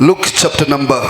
Luke chapter number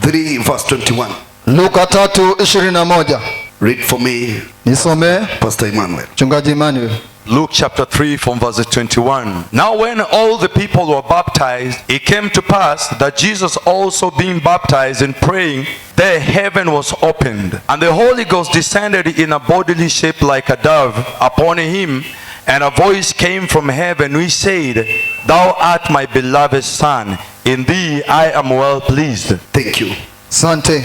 3 verse 21. Luka 3:21. Read for me, Nisome Pastor Emmanuel. Mchungaji Emmanuel. Luke chapter 3 from verse 21. Now when all the people were baptized, it came to pass that Jesus also being baptized and praying, the heaven was opened, and the Holy Ghost descended in a bodily shape like a dove upon him, and a voice came from heaven which said, Thou art my beloved Son, in thee I am well pleased. Thank you. Asante.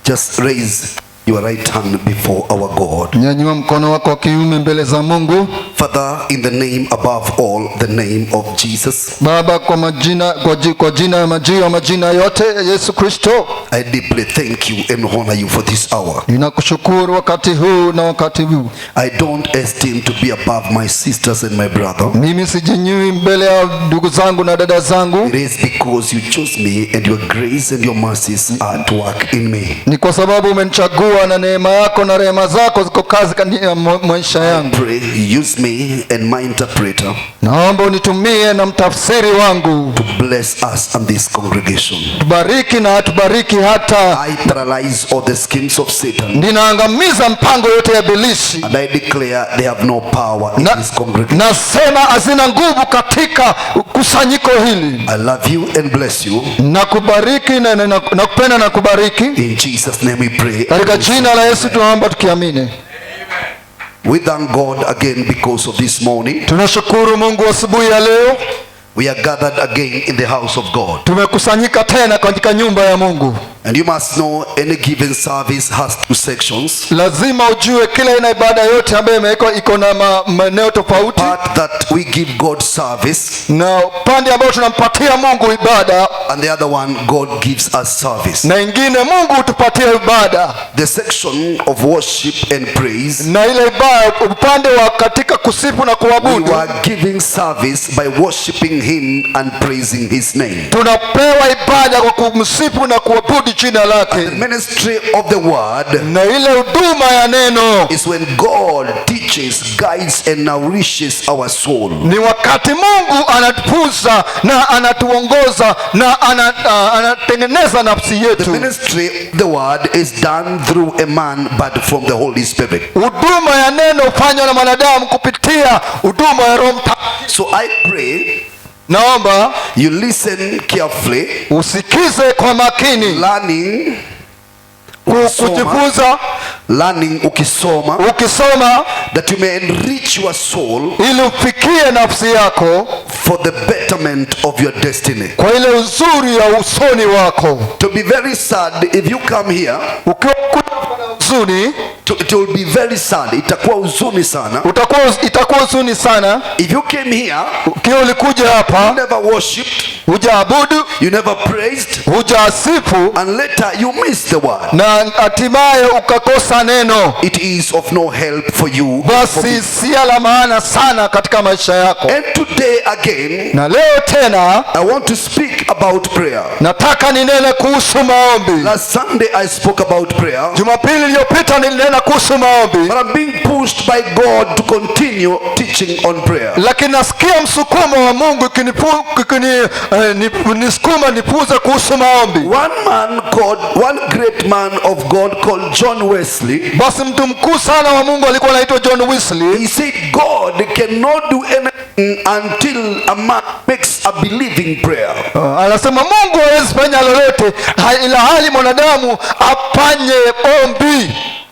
Just raise your right hand before our God. Nyanyua mkono wako wa kiume mbele za Mungu. Father, in the name above all, the name of Jesus. Baba, kwa jina ya majina yote Yesu Kristo, I deeply thank you and honor you for this hour. ninakushukuru wakati huu na wakati huu. I don't esteem to be above my sisters and my brother. Mimi sijinyui mbele ya ndugu zangu na dada zangu. It is because you chose me and your grace and your mercies are at work in me. Ni kwa sababu umenichagua na neema yako na rehema zako ziko kazi katika maisha yangu. Pray, use me and my interpreter Naomba unitumie na mtafsiri wangu. to bless us and this congregation. Tubariki na atubariki hata. I paralyze all the schemes of Satan Ninaangamiza mpango yote ya ibilisi. and I declare they have no power in this congregation. Nasema hazina nguvu katika kusanyiko hili. I love you and bless you. Nakubariki na nakupenda na kubariki. In Jesus' name we pray. Katika jina la Yesu tunaomba tukiamini. We thank God again because of this morning. Tunashukuru Mungu asubuhi ya leo. We are gathered again in the house of God. Tumekusanyika tena katika nyumba ya Mungu. And you must know any given service has two sections. Lazima ujue kila ina ibada yote ambayo iko na maeneo tofauti. Part that we give God service, Na pande ambayo tunampatia Mungu ibada, and the other one God gives us service. na ingine Mungu hutupatia ibada. The section of worship and praise, Na ile ibada upande wa katika kusifu na we kuabudu, are giving service by worshiping him and praising his name. tunapewa ibada kwa kumsifu na kuabudu jina The lake. ministry of the word Na ile huduma ya neno is when God teaches, guides and nourishes our soul. ni wakati Mungu anatufunza na anatuongoza na anatengeneza nafsi The yetu. ministry of the word is done through a man but from the Holy Spirit. Huduma ya neno hufanywa na mwanadamu kupitia huduma ya Roho Mtakatifu. So I pray Naomba you listen carefully, usikize kwa makini, learning kujifunza ukisoma, that you may enrich your soul ili ufikie nafsi yako for the betterment of your destiny. kwa ile uzuri ya usoni wako. To be very sad if you come here, Ukiwa kuna huzuni, it will be very sad. Itakuwa huzuni sana. itakuwa huzuni sana. If you came here, Ukiwa ulikuja you hapa never worshipped, hujaabudu, you never praised, hujasifu, and later you missed the word, na hatimaye ukakosa neno, it is of no help for you. basi si la maana sana katika maisha yako. And today again, Na leo tena I want to speak about prayer. nataka ninene kuhusu maombi. Last Sunday I spoke about prayer, Jumapili iliyopita nilinena kuhusu maombi, but I'm being pushed by God to continue teaching on prayer. lakini nasikia msukumo wa Mungu nisukuma nipuze kuhusu maombi. One great man of God called John Wesley, Basi mtu mkuu sana wa Mungu alikuwa anaitwa John Wesley. he said God cannot do anything until a man makes a believing prayer. Anasema Mungu hawezi fanya lolote ila hali mwanadamu afanye ombi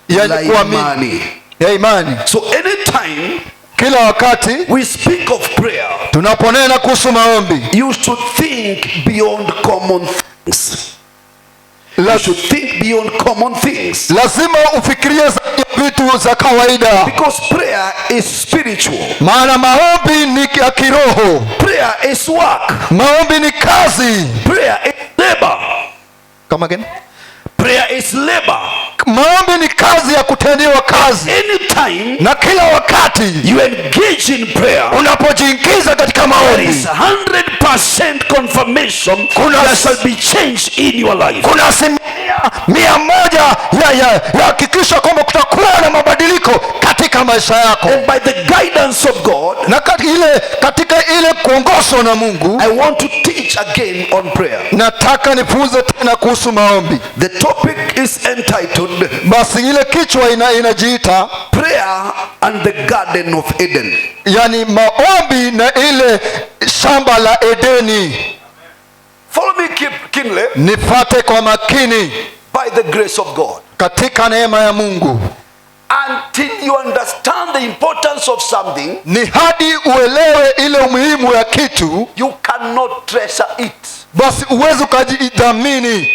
La kuamini, ya imani. So anytime Kila wakati we speak of prayer, tunaponena kuhusu maombi, you should think beyond common things. You should think beyond common things. lazima ufikirie vitu za kawaida, Because prayer is spiritual. maana maombi ni ya kiroho. Prayer is work. Maombi ni kazi. Prayer is labor. Come again. Prayer is labor. Maombi ni kazi ya kutendewa kazi. Anytime Na kila wakati you engage in prayer, unapojiingiza katika there maombi, is 100% confirmation there shall be change in your life. kuna asilimia 100 ya hakikisha kwamba kutakuwa na mabadiliko katika maisha yako, And by the guidance of God, na katika ile kuongozwa na Mungu, I want to teach again on prayer. nataka nifunze tena kuhusu maombi. The topic is entitled Basi ile kichwa inajiita Prayer and the Garden of Eden. yani maombi na ile shamba la Edeni. Follow me keenly Nifate kwa makini by the grace of God. katika neema ya Mungu. Until you understand the importance of something, Ni hadi uelewe ile umuhimu ya kitu, you cannot treasure it. basi uweze ukajidhamini.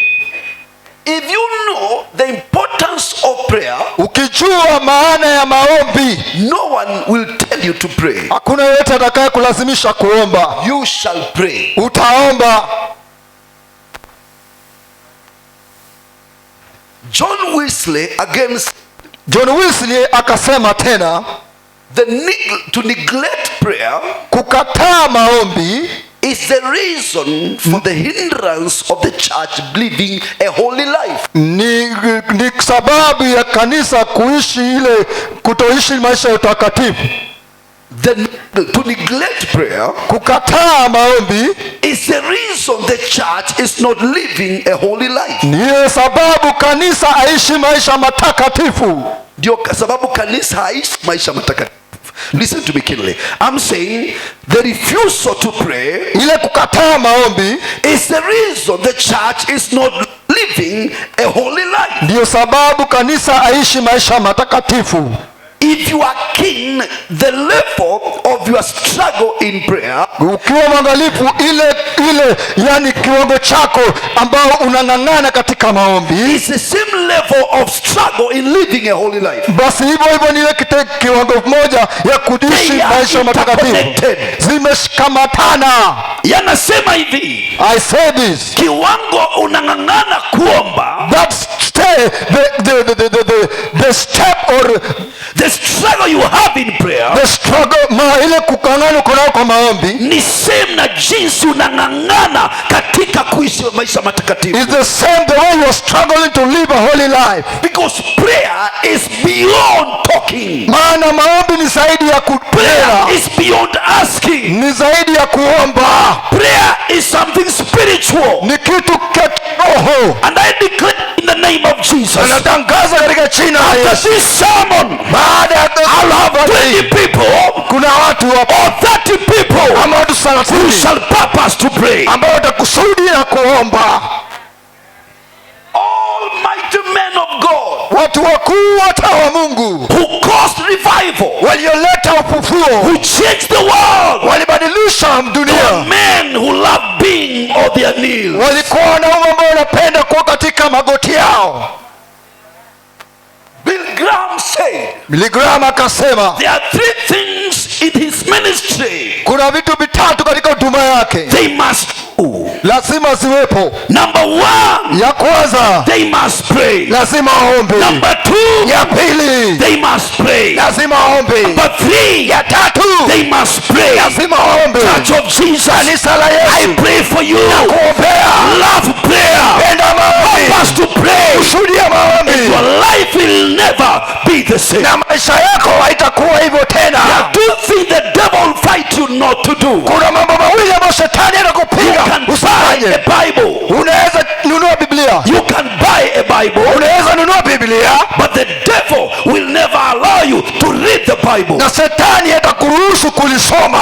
If you know the importance of prayer, Ukijua maana ya maombi, no one will tell you to pray. hakuna yeyote atakaye kulazimisha kuomba. You shall pray. Utaomba. John Wesley again, John Wesley akasema tena, to neglect prayer kukataa maombi is the reason for the hindrance of the church living a holy life. ni sababu ya kanisa kutoishi maisha ya utakatifu. To neglect prayer Kukataa maombi is the reason the church is not living a holy life. ni sababu kanisa aishi maisha matakatifu. Ndio sababu kanisa haishi maisha matakatifu. Listen to me keenly. I'm saying the refusal to pray Ile kukataa maombi is the reason the church is not living a holy life. ndiyo sababu kanisa aishi maisha matakatifu. If you are keen, the level of your struggle in prayer Ukiwa mwangalifu yani kiwango chako ambao unang'ang'ana katika maombi, is the same level of struggle in living a holy life. basi hivyo ni ile kiwango moja ya kuishi They are maisha matakatifu. interconnected. Zimeshikamatana. Yanasema hivi, I say this, kiwango unang'ang'ana kuomba, that the step or the struggle you have in prayer the struggle, ile kukangana kunao kwa maombi ni same na jinsi unang'ang'ana katika kuishi maisha matakatifu. is the same the way you are struggling to live a holy life. Because prayer is beyond talking. Maana maombi ni zaidi ya Prayer kupenda, is beyond asking. ni zaidi ya kuomba, Prayer is something spiritual. ni kitu cha roho. And I declare in the name of Jesus, Anatangaza katika jina la after Yesu, this sermon, baada ya I'll have 20 people kuna watu hapo or 30 people ama watu who 30 shall purpose to pray. ambao watakusudia kuomba. Almighty men of God Watu wakuu hata wa Mungu who caused revival, walioleta ufufuo, who changed the world, walibadilisha were dunia. men who love being on their knees. Walikuwa wanaume ambao wanapenda kuwa katika magoti yao. Bill Graham said Billy Graham akasema there are 3 things in his ministry kuna vitu vitatu katika huduma yake they must do. lazima ziwepo. Number 1, Ya kwanza they must pray. lazima waombe. Number 2, Ya pili they must pray. lazima waombe. Number 3, Ya tatu they must pray. lazima waombe. Church of Jesus, Kanisa la I Yesu pray for you. kuombea, Love prayer. penda maombi, Us to pray. kushuhudia maombi, Your life will never be the same. na maisha yako haitakuwa hivyo tena. There are 2 things the devil will fight you not to do. Kuna mambo mawili ambayo shetani You anakupiga can buy usifanye. a Bible. Unaweza nunua Biblia, You can buy a Bible, unaweza nunua Biblia, but the devil will never allow you to read the Bible. na shetani hatakuruhusu kulisoma.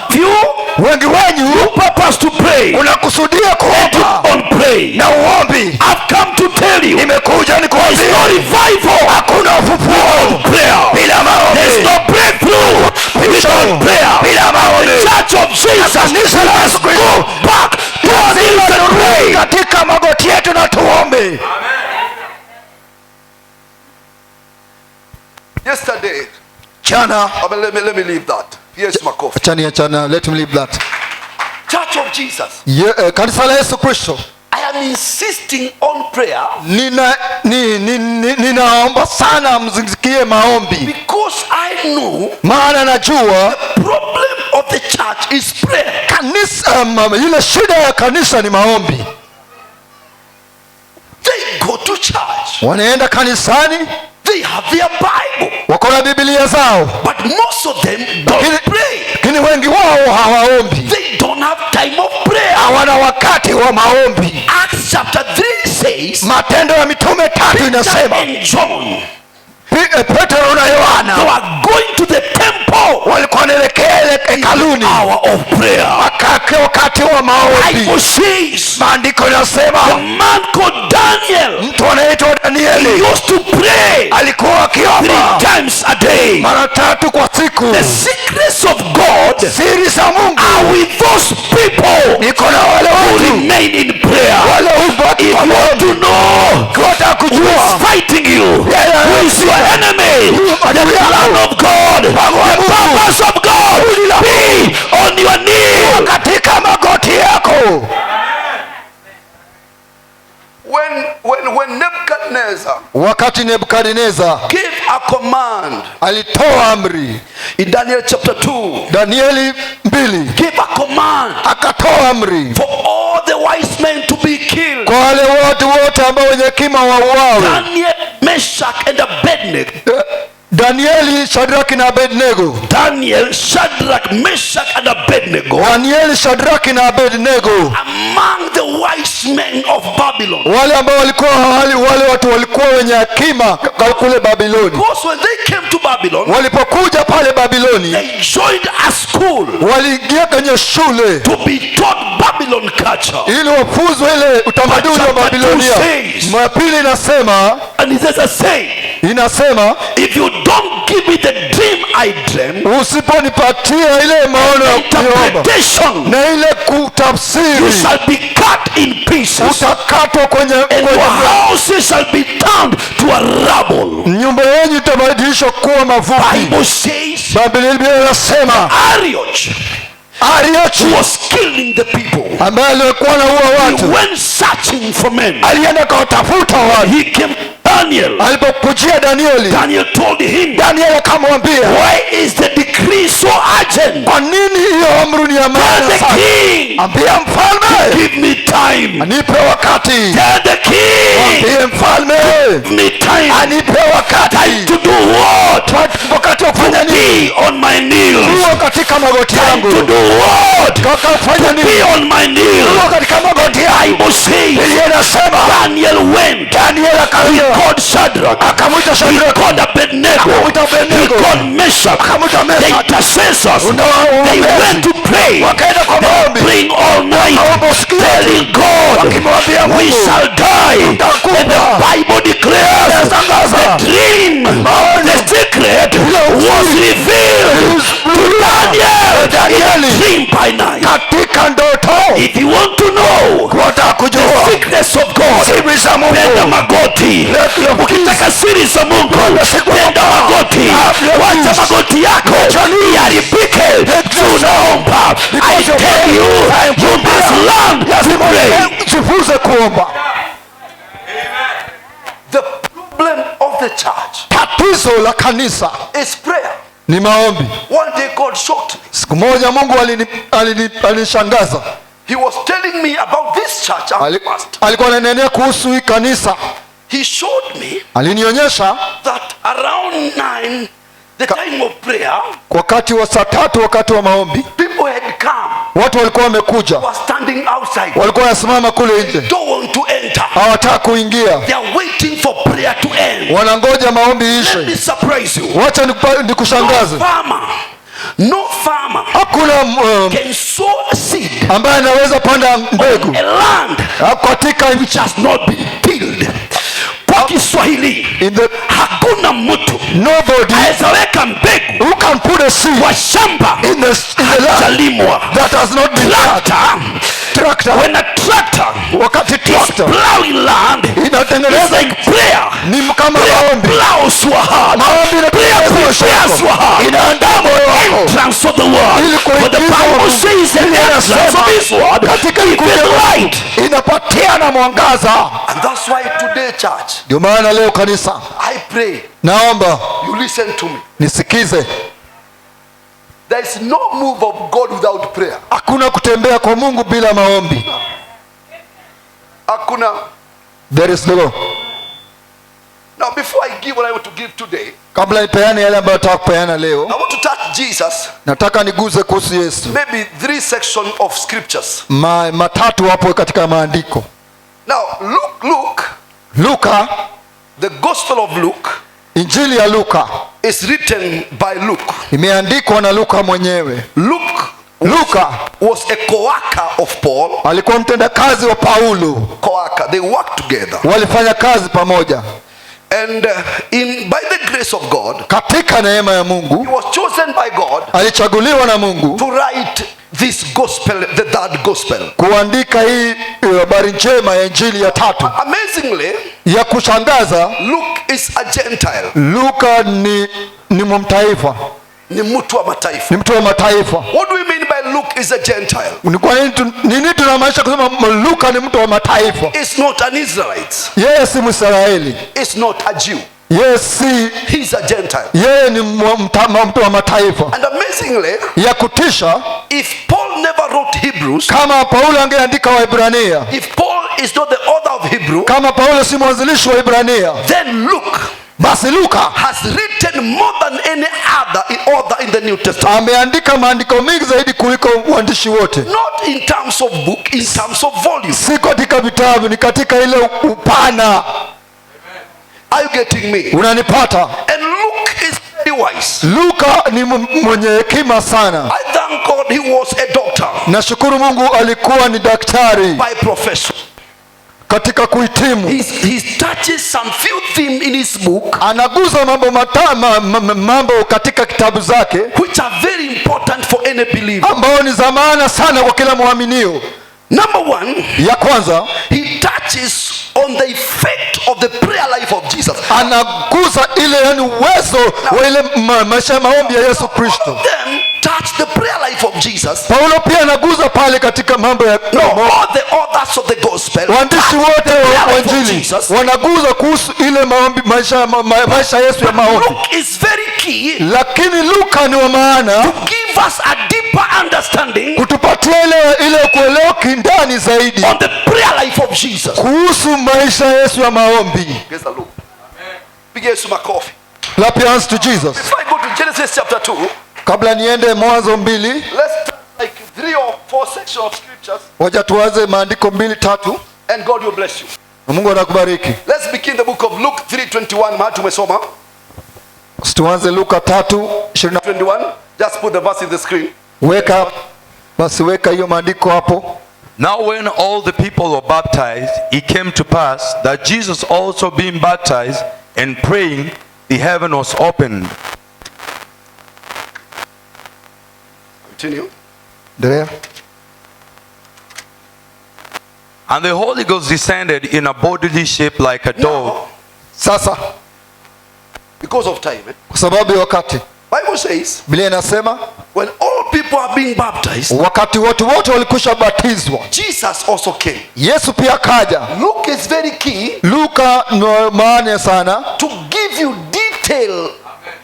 Few Wengi wenyu purpose to pray unakusudia and kuomba you don't pray. na uombi. I've come to tell you, Nimekuja there's no nikuambia, revival, hakuna ufufuo prayer. bila There's maombi, no breakthrough without prayer. bila maombi. The Church of Jesus Kanisa la Yesu must Kristo go back to lazima the turudi pray. katika magoti yetu na tuombe. Yesterday, Jana let me leave that. Here's my coffee. achana, let him leave that. Church of Jesus, Kanisa la Yesu Kristo, I am insisting on prayer ninaomba sana mzingikie maombi, because I know maana najua the problem of the church is prayer. kanisa, ile shida ya kanisa ni maombi. They go to church, Wanaenda kanisani, They have their Bible. Wako na Biblia zao. But most of them don't pray. Lakini wengi wao hawaombi. They don't have time of prayer. Hawana wakati wa maombi. Acts chapter 3 says, Matendo ya Mitume 3 inasema, Peter and John, Petro na they Yohana were going to the temple. walikuwa wanaelekea hekaluni. Hour of prayer. Wakati wa maombi. Bible says, Maandiko yanasema a man called Daniel, mtu anaitwa he Danieli used to pray alikuwa akiomba 3 times a day. mara 3 kwa siku. The secrets of God Siri za Mungu are with those people niko na wale who watu remain in prayer. wale ubaki If kwa you want to maombi. know Kota who kujua is fighting you, who is your enemy, the plan of God, the purpose of God, be on your knees. katika magoti yako. When Nebuchadnezzar Wakati Nebukadneza gave a command alitoa amri, in Daniel chapter 2, Danieli 2 gave a command akatoa amri for all the wise men to be killed. kwa wale watu wote ambao wenye hekima wauawe. Daniel, Meshach, and Abednego. Danieli, Shadraki na Abednego. Daniel, Shadrach, Meshach, and Abednego. Danieli, Shadraki na Abednego, Among the wise men of Babylon. wale ambao walikuwa wale watu walikuwa wenye hekima kule Babiloni. Because when they came to Babylon, Walipokuja pale Babiloni, they joined a school waliingia kwenye shule to be taught Babylon culture. ili wafuzwe ile utamaduni wa Babilonia. Mapili And it says, inasema if you don't give me the dream I dreamed, usiponipatia ile maono ya kuomba interpretation, na ile you kutafsiri, shall be cut in pieces, utakatwa kwenye and your houses shall be turned to a rubble. nyumba yenu itabadilishwa kuwa mavumbi. Bible says, Biblia inasema Arioch was killing the people. ambaye alikuwa anaua He watu went searching for men. alienda kutafuta watu. He came Daniel. Alipokujia Danieli, Daniel told him, Danieli akamwambia, why is the decree so urgent? kwa nini hiyo amri ni ya Tell maana the sana? king, Ambia mfalme give me time. anipe wakati. Tell the king, Ambia mfalme give me time. anipe wakati. To do what? Wakati wa kufanya To nini? be on my knees. Kuwa katika magoti Time yangu. to do what? Kaka fanya Be nini? on my knees. Kuwa katika magoti yangu. Bible says, Biblia inasema Daniel went. Danieli He akaja called Shadrach. akamwita He Shadraka, called Abednego. akamwita He Abednego, called Meshach. akamwita The Meshach. intercessors. They Unawaombezi. went to pray. Wakaenda kwa maombi. Praying all night. Wakaomba usiku wote. Telling God, Wakimwambia we Mungu, shall die. And tutakufa. the Bible declares Inatangaza. the dream, the secret was revealed to Daniel in a dream by night. katika ndoto. If you want to know Wataka kujua the secrets of God, siri za Mungu, penda magoti. Ukitaka siri za Mungu, penda magoti. Wacha magoti yako yaribike, tunaomba. I tell you, you must learn to pray. jifunze kuomba. The problem of the church Tatizo la kanisa is prayer. ni maombi. One day God shocked me. Siku moja Mungu alinishangaza. He was telling me about this church. Alikuwa ananenea kuhusu hii kanisa. He showed me Alinionyesha that around 9, the time of prayer, wakati wa saa 3, wakati wa maombi, people had come, watu walikuwa wamekuja, were standing outside. walikuwa wanasimama kule nje, Don't want to enter. hawataka kuingia, They are waiting for prayer to end. wanangoja maombi Let me ishe. surprise you. Wacha nikushangaze, No farmer hakuna can sow a seed ambaye anaweza panda mbegu on a land katika which has not been tilled. Kwa Kiswahili, hakuna mtu nobody awezaweka mbegu who can put a seed kwa shamba in the land hajalimwa. that has not been tractor. When a tractor Wakati is tractor plowing land, it's inatengeneza like prayer. ni kama Prayer maombi, plows your heart. maombi Prayer prepares your heart. inaandaa moyo wako Entrance of the word. ili But the kuingiza Bible Mungu. says the entrance of his word katika is light. inapatiana mwangaza. And that's why today, church, Ndio maana leo kanisa, I pray naomba you listen to me. nisikize, There is no move of God without prayer. hakuna kutembea kwa Mungu bila maombi. Hakuna. There is no. Now before I give give what I want to give today, kabla nipeane yale ambayo nataka kupeana leo, I want to touch Jesus. nataka niguze kuhusu Yesu. Maybe 3 sections of scriptures. Matatu hapo katika maandiko. Now, Luka, the Gospel of Luke, Injili ya Luka is written by Luke. imeandikwa na Luka mwenyewe. Luka was a co-worker of Paul. alikuwa mtendakazi wa Paulo. Co-worker. They worked together. Walifanya kazi pamoja. And by the grace of God, katika neema ya Mungu, he was chosen by God alichaguliwa na Mungu to write this gospel, the third gospel. kuandika hii habari njema ya Injili ya tatu. Amazingly, ya kushangaza, Luke is a Gentile. Luka ni mtaifa. Ni mtu wa mataifa. Ni mtu wa mataifa. What do we mean by Luke is a Gentile? Ni kwa nini tunamaanisha kusema Luka ni mtu wa mataifa? It's not an Israelite. Yeye si Mwisraeli. It's not a Jew. Yes, he's a Gentile. Yeye ni mtu wa mataifa. And amazingly, ya kutisha, if Paul never wrote Hebrews, kama Paulo angeandika Waebrania, if Paul is not the author of Hebrew, kama Paulo si mwanzilishi wa Waebrania, then Luke, basi Luka has written more than any other author in the New Testament. Ameandika maandiko mengi zaidi kuliko waandishi wote. Not in terms of book, in terms of volume. Si katika vitabu, ni katika ile upana. Are you getting me? Unanipata? And Luke is very wise. Luka ni mwenye hekima sana. I thank God he was a doctor. Nashukuru Mungu alikuwa ni daktari By profession. katika kuhitimu. He touches some few themes in his book, anaguza mambo katika kitabu zake which are very important for any believer. ambao ni za maana sana kwa kila muaminio. Number one, ya kwanza, he touches on the effect of the prayer life of Jesus. anaguza ile uwezo wa ile maisha ya maombi ya Yesu Kristo. Them touch the prayer life of Jesus. Paulo pia anaguza pale katika mambo ya all the authors of the gospel, waandishi wote wa Injili wanaguza kuhusu ile maombi, maisha Yesu ya maombi. Luke is very key, lakini Luka ni wa maana to give us a deeper understanding, kutupatia ile kuelewa kindani zaidi on the prayer life of Jesus. kuhusu maisha Yesu ya maombi. Yes, Luke. Pigia Yesu makofi. Clap your hands to Jesus. Before I go to Genesis chapter 2, kabla niende Mwanzo 2, let's like 3 or 4 sections of scriptures, wacha tuanze maandiko 2-3 and God will bless you. na Mungu anakubariki. Let's begin the book of Luke 3:21. Mahali tumesoma Tuanze Luka 3:20. 21. Just put the verse in the screen. Weka hiyo maandiko hapo. Now when all the people were baptized, it came to pass that Jesus also being baptized and praying, the heaven was opened. Continue. Endelea. And the Holy Ghost descended in a bodily shape like a dove. Sasa Because of time, kwa sababu ya wakati, Bible says, Biblia inasema when all people are being baptized, wakati wote walikwisha batizwa, Jesus also came. Yesu pia kaja. Luke is very key Luka ni maana sana to give you detail.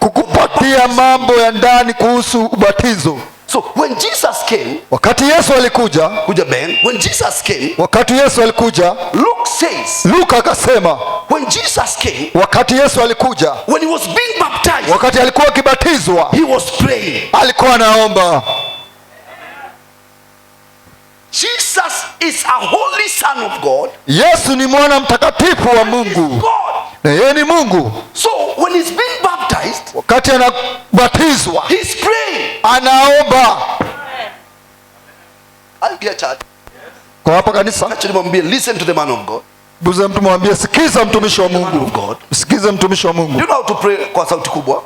kukupatia mambo ya ndani kuhusu ubatizo. So when Jesus came, Wakati Yesu alikuja, when Jesus came, Luke says, Luka akasema when Jesus came, wakati Yesu alikuja, when he was being baptized, wakati alikuwa akibatizwa, he was praying. alikuwa anaomba. Jesus is a holy son of God. Yesu ni mwana mtakatifu wa Mungu. God. Na yeye ni Mungu. So when he's being baptized, wakati anabatizwa, he's praying. anaomba. I'll get church. Kwa hapa kanisa, listen to the man of God. buza mtu mwambie, sikiza mtumishi wa Mungu. Sikiza mtumishi wa Mungu. Do you know how to pray kwa sauti kubwa?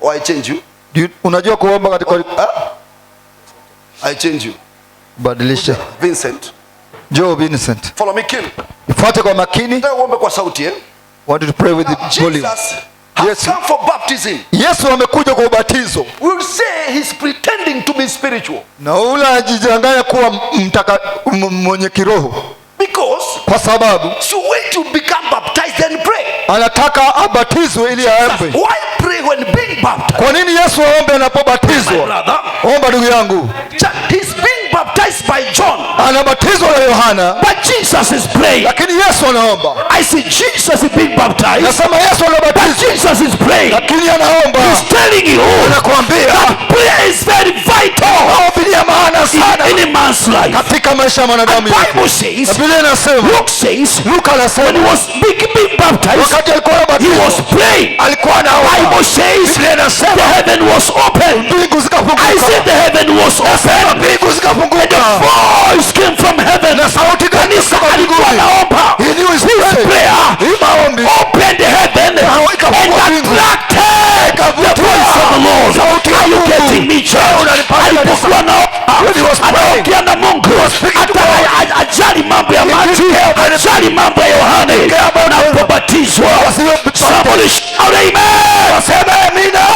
Or I change you? Unajua kuomba katika I change you. Badilisha. Vincent. Joe Vincent. Follow me, kill. Ifuate kwa makini. Nataka uombe kwa sauti, Want to pray with the volume. Jesus has come for baptism. Yesu amekuja kwa ubatizo. We'll say he's pretending to be spiritual. Na ule anajidanganya kuwa mwenye kiroho. Because kwa sababu so wait to become baptized then pray. Anataka abatizwe ili aombe. Why pray when being baptized? Kwa nini Yesu aombe anapobatizwa? Omba ndugu yangu. He's being baptized by John. Anabatizwa na Yohana. But Jesus is praying. Lakini Yesu anaomba. I see Jesus is being baptized. Nasema Yesu But anabatizwa, Jesus is praying. lakini anaomba. He's telling you Anakuambia that prayer is very vital maombi ni ya maana sana in any man's life. katika maisha ya And mwanadamu yote. Bible says, Biblia inasema, Luke says, Luka when he anasema was being baptized, wakati alikuwa he anabatizwa was praying. alikuwa anaomba. Bible says Biblia the inasema heaven was open. mbingu I zikafunguka. said the heaven was open. Mbingu And zikafunguka. the voice came from heaven. Na sauti Kanisa kutoka alikuwa mbinguni. anaomba. He knew his His prayer. prayer Hii maombi opened the heaven and ikafungua mbingu. attracted the voice of the Lord. Sauti ya Are you Mungu. getting me, church? Unanipata Alipokuwa When he was anaomba, praying, anaongea na Mungu. speaking to Hata ajali mambo ya maji, ajali mambo ya Yohane unapobatizwa. Somebody shout amen. Waseme amina.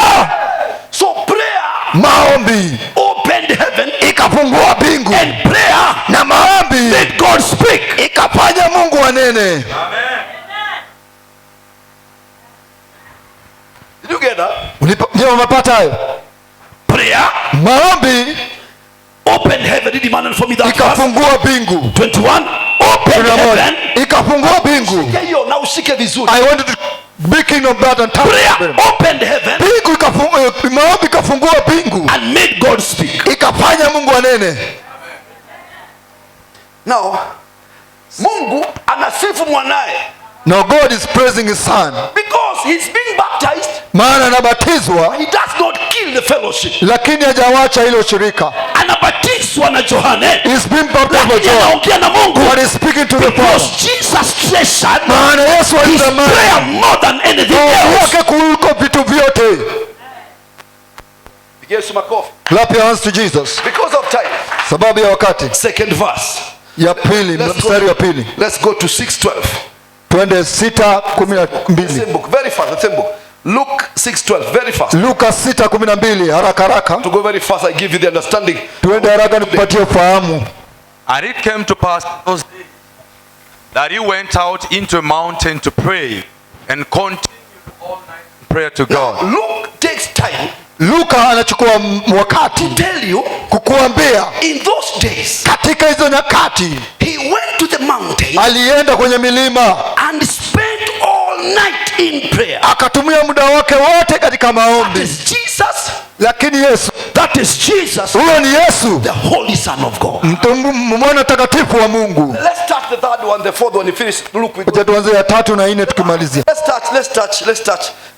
So prayer Maombi opened heaven ikafungua mbingu, and prayer na maombi let God speak. ikafanya Mungu anene. Did you get that? Ndio umepata hayo? Prayer Maombi opened heaven. Did the man for me that verse? ikafungua mbingu. 21 opened heaven. Ikafungua mbingu. Hiyo na ushike vizuri. I wanted to be king of that and Prayer time. opened heaven Mbingu ikafungua, maombi ikafungua mbingu and made God speak. ikafanya Mungu anene. Now, Mungu anasifu mwanae Now God is praising his son, because he's being baptized. maana anabatizwa He does not kill the fellowship. lakini hajawacha hilo shirika. Anabatizwa na Johane, He's been baptized by lakini John, anaongea na Mungu but he's speaking to the because Father. Jesus treasured Maana Yesu his alitamani prayer more than anything maombi else. yake kuliko vitu vyote. Yesu makofi. Clap your hands to Jesus. Because of time. Sababu ya wakati. Second verse. Ya pili, mstari wa pili. Let's go to 6:12. Twende 6:12. Same book, very fast. The same book. Luke 6:12, very fast. Luka 6:12, haraka haraka. To go very fast, I give you the understanding. Tuende haraka nikupatie ufahamu. And it came to pass those days that he went out into a mountain to pray and continued all night in prayer to God. Luke takes time Luka anachukua wakati to tell you kukuambia in those days katika hizo nyakati he went to the mountain alienda kwenye milima and spent all night in prayer. akatumia muda wake wote katika That maombi. is Jesus. Lakini Yesu, That is Jesus, huyo ni Yesu, the Holy Son of God. mwana takatifu wa Mungu. Let's start the third one, the fourth one. You finish. Luke. Acha tuanze ya 3 na 4 tukimalizia. Let's touch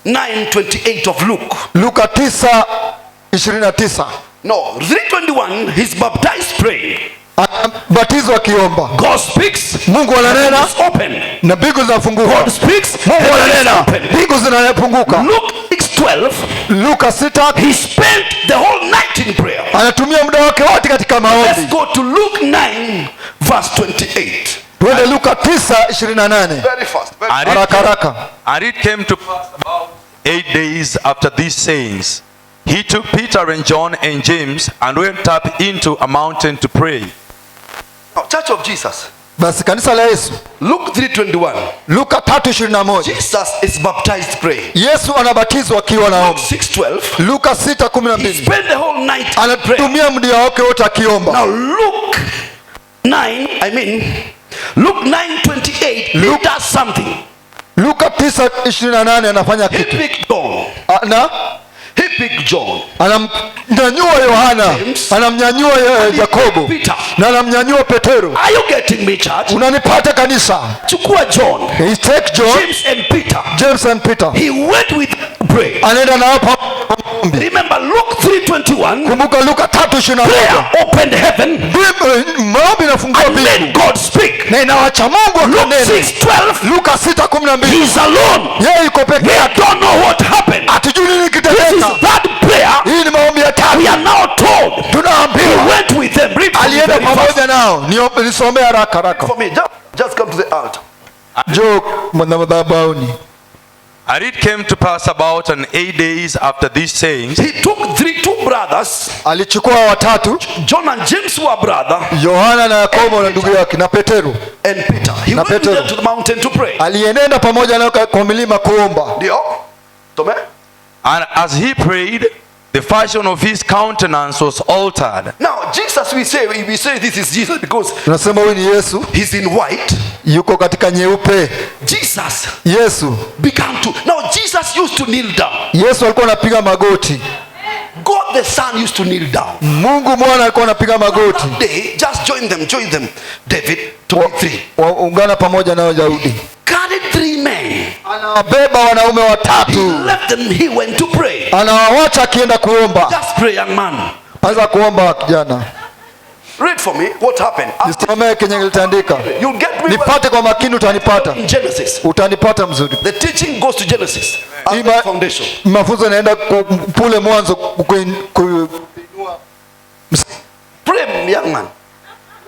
9:28 of Luke. Luka 9:29. No, 3:21. He's baptized praying. Batizwa akiomba. God speaks. Mungu ananena It's open. na mbingu zinafunguka. God speaks. Mungu Heaven is ananena, open. mbingu zinafunguka. Luke 6:12. Luka 6 He spent the whole night in prayer. anatumia muda wake wote katika Let's maombi. go to Luke 9 verse 28. Twende Luka 9:28. Very fast. Very And Haraka haraka. And it came to pass about 8 days after these sayings, he took Peter and John and James and went up into a mountain to pray. Now, Church of Jesus. Basi kanisa la Yesu, Luke 3:21. Luka 3:21. Jesus is baptized praying. Yesu anabatizwa akiwa Luke naomba. 6:12. Luka He 6:12. spent the whole night in prayer. Anatumia muda wake wote akiomba. Now Luke 9:28. He Luke- does something. Luka 9:28 anafanya He kitu. picked John. Na He picked John. anamnyanyua Yohana, James. anamnyanyua Yakobo Peter. na anamnyanyua Petero. Are you getting me, church? Unanipata kanisa? Chukua John, He take John, James and Peter. James and Peter. He went with them to pray. Anaenda na hapa maombi. Remember Luke 3:21. Kumbuka Luka 3:21. Prayer opened heaven Maombi inafungua and mbingu made God speak. na inawacha Mungu Luke akanene. 6:12. Luka 6:12. He's alone. Yeye yuko peke We yake. don't know what happened. Hatujui nini This is kitatendeka. that prayer. Hii ni maombi ya We tatu. are now told. He Tunaambiwa went with them. Read for me alienda very fast. pamoja nao. Nisomee haraka haraka. For me, just come to the altar. Njoo madhabahuni. And it came to pass about 8 days after these sayings, He took two brothers, Alichukua watatu, John and James who are brother, Yohana na Yakobo na ndugu yake na Petero. and Peter. He Na went with Petero. them to the mountain to pray. Alienenda pamoja nao kwa milima kuomba. Ndio? Tome? and as he prayed, the fashion of his countenance was altered. Now Jesus, we say this is Jesus because tunasema huyu ni Yesu, he's in white. yuko katika nyeupe. Jesus Yesu began to, now Jesus used to kneel down. Yesu alikuwa anapiga magoti. God the Son used to kneel down. Mungu Mwana alikuwa anapiga magoti. They just join them. David to be three. Waungana pamoja na Daudi. Carried 3 men. Anawabeba wanaume He watatu. left them, he went to pray. Anawawacha akienda kuomba. Just pray, young man. Anza kuomba kijana. Read for me what happened. Nisomee kenye kilitandika. You'll get me Nipate kwa makini, utanipata. in Genesis. Utanipata mzuri. The teaching goes to Genesis as Iba- the foundation. Mafunzo yanaenda kule mwanzo Pray, young man.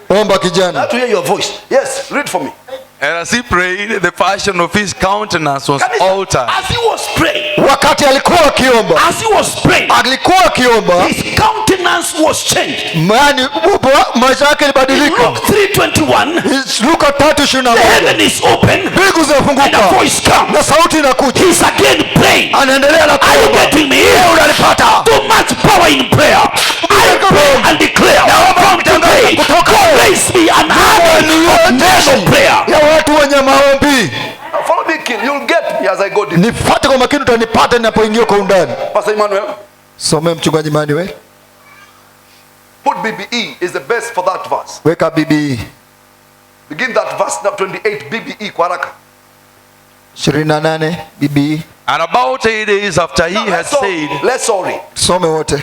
omba I kijana. have to hear your voice. Yes, read for me. And as he prayed, the fashion of his countenance was Can you- altered. As he was praying, Wakati alikuwa akiomba, alikuwa akiomba, his countenance was changed. yaani maisha yake In ilibadilika. Luke 3:21, Luka the 3:21, heaven is open mbingu and a zinafunguka voice comes. na sauti inakuja. He's again praying. Anaendelea na Are you kuomba. getting me? Too much power in prayer. I pray and declare from today, God raise me an army of men of prayer. Ya watu wenye maombi. Follow me, King. You'll get me as I go deep. Nifuate kwa makini, utanipata ninapoingia kwa undani. Pastor Emmanuel, Some mchungaji Manuel, put BBE is the best for that verse. weka BBE Begin that verse now 28 BBE kwa haraka. 28 BBE. And about 8 days after he had said, Let's all read. Some wote.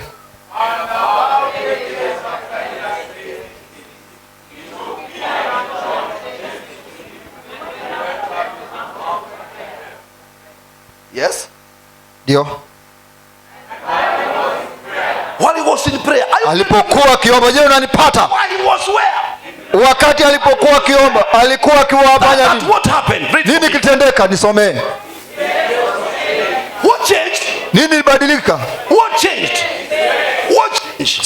Yes. Ndio. While he was in prayer. Alipokuwa akiomba, je, unanipata? While he was where? Wakati alipokuwa akiomba, alikuwa akiwafanya That nini? what happened? Read. Nini kitendeka? Nisomee. What changed? Nini ilibadilika? What changed? What changed?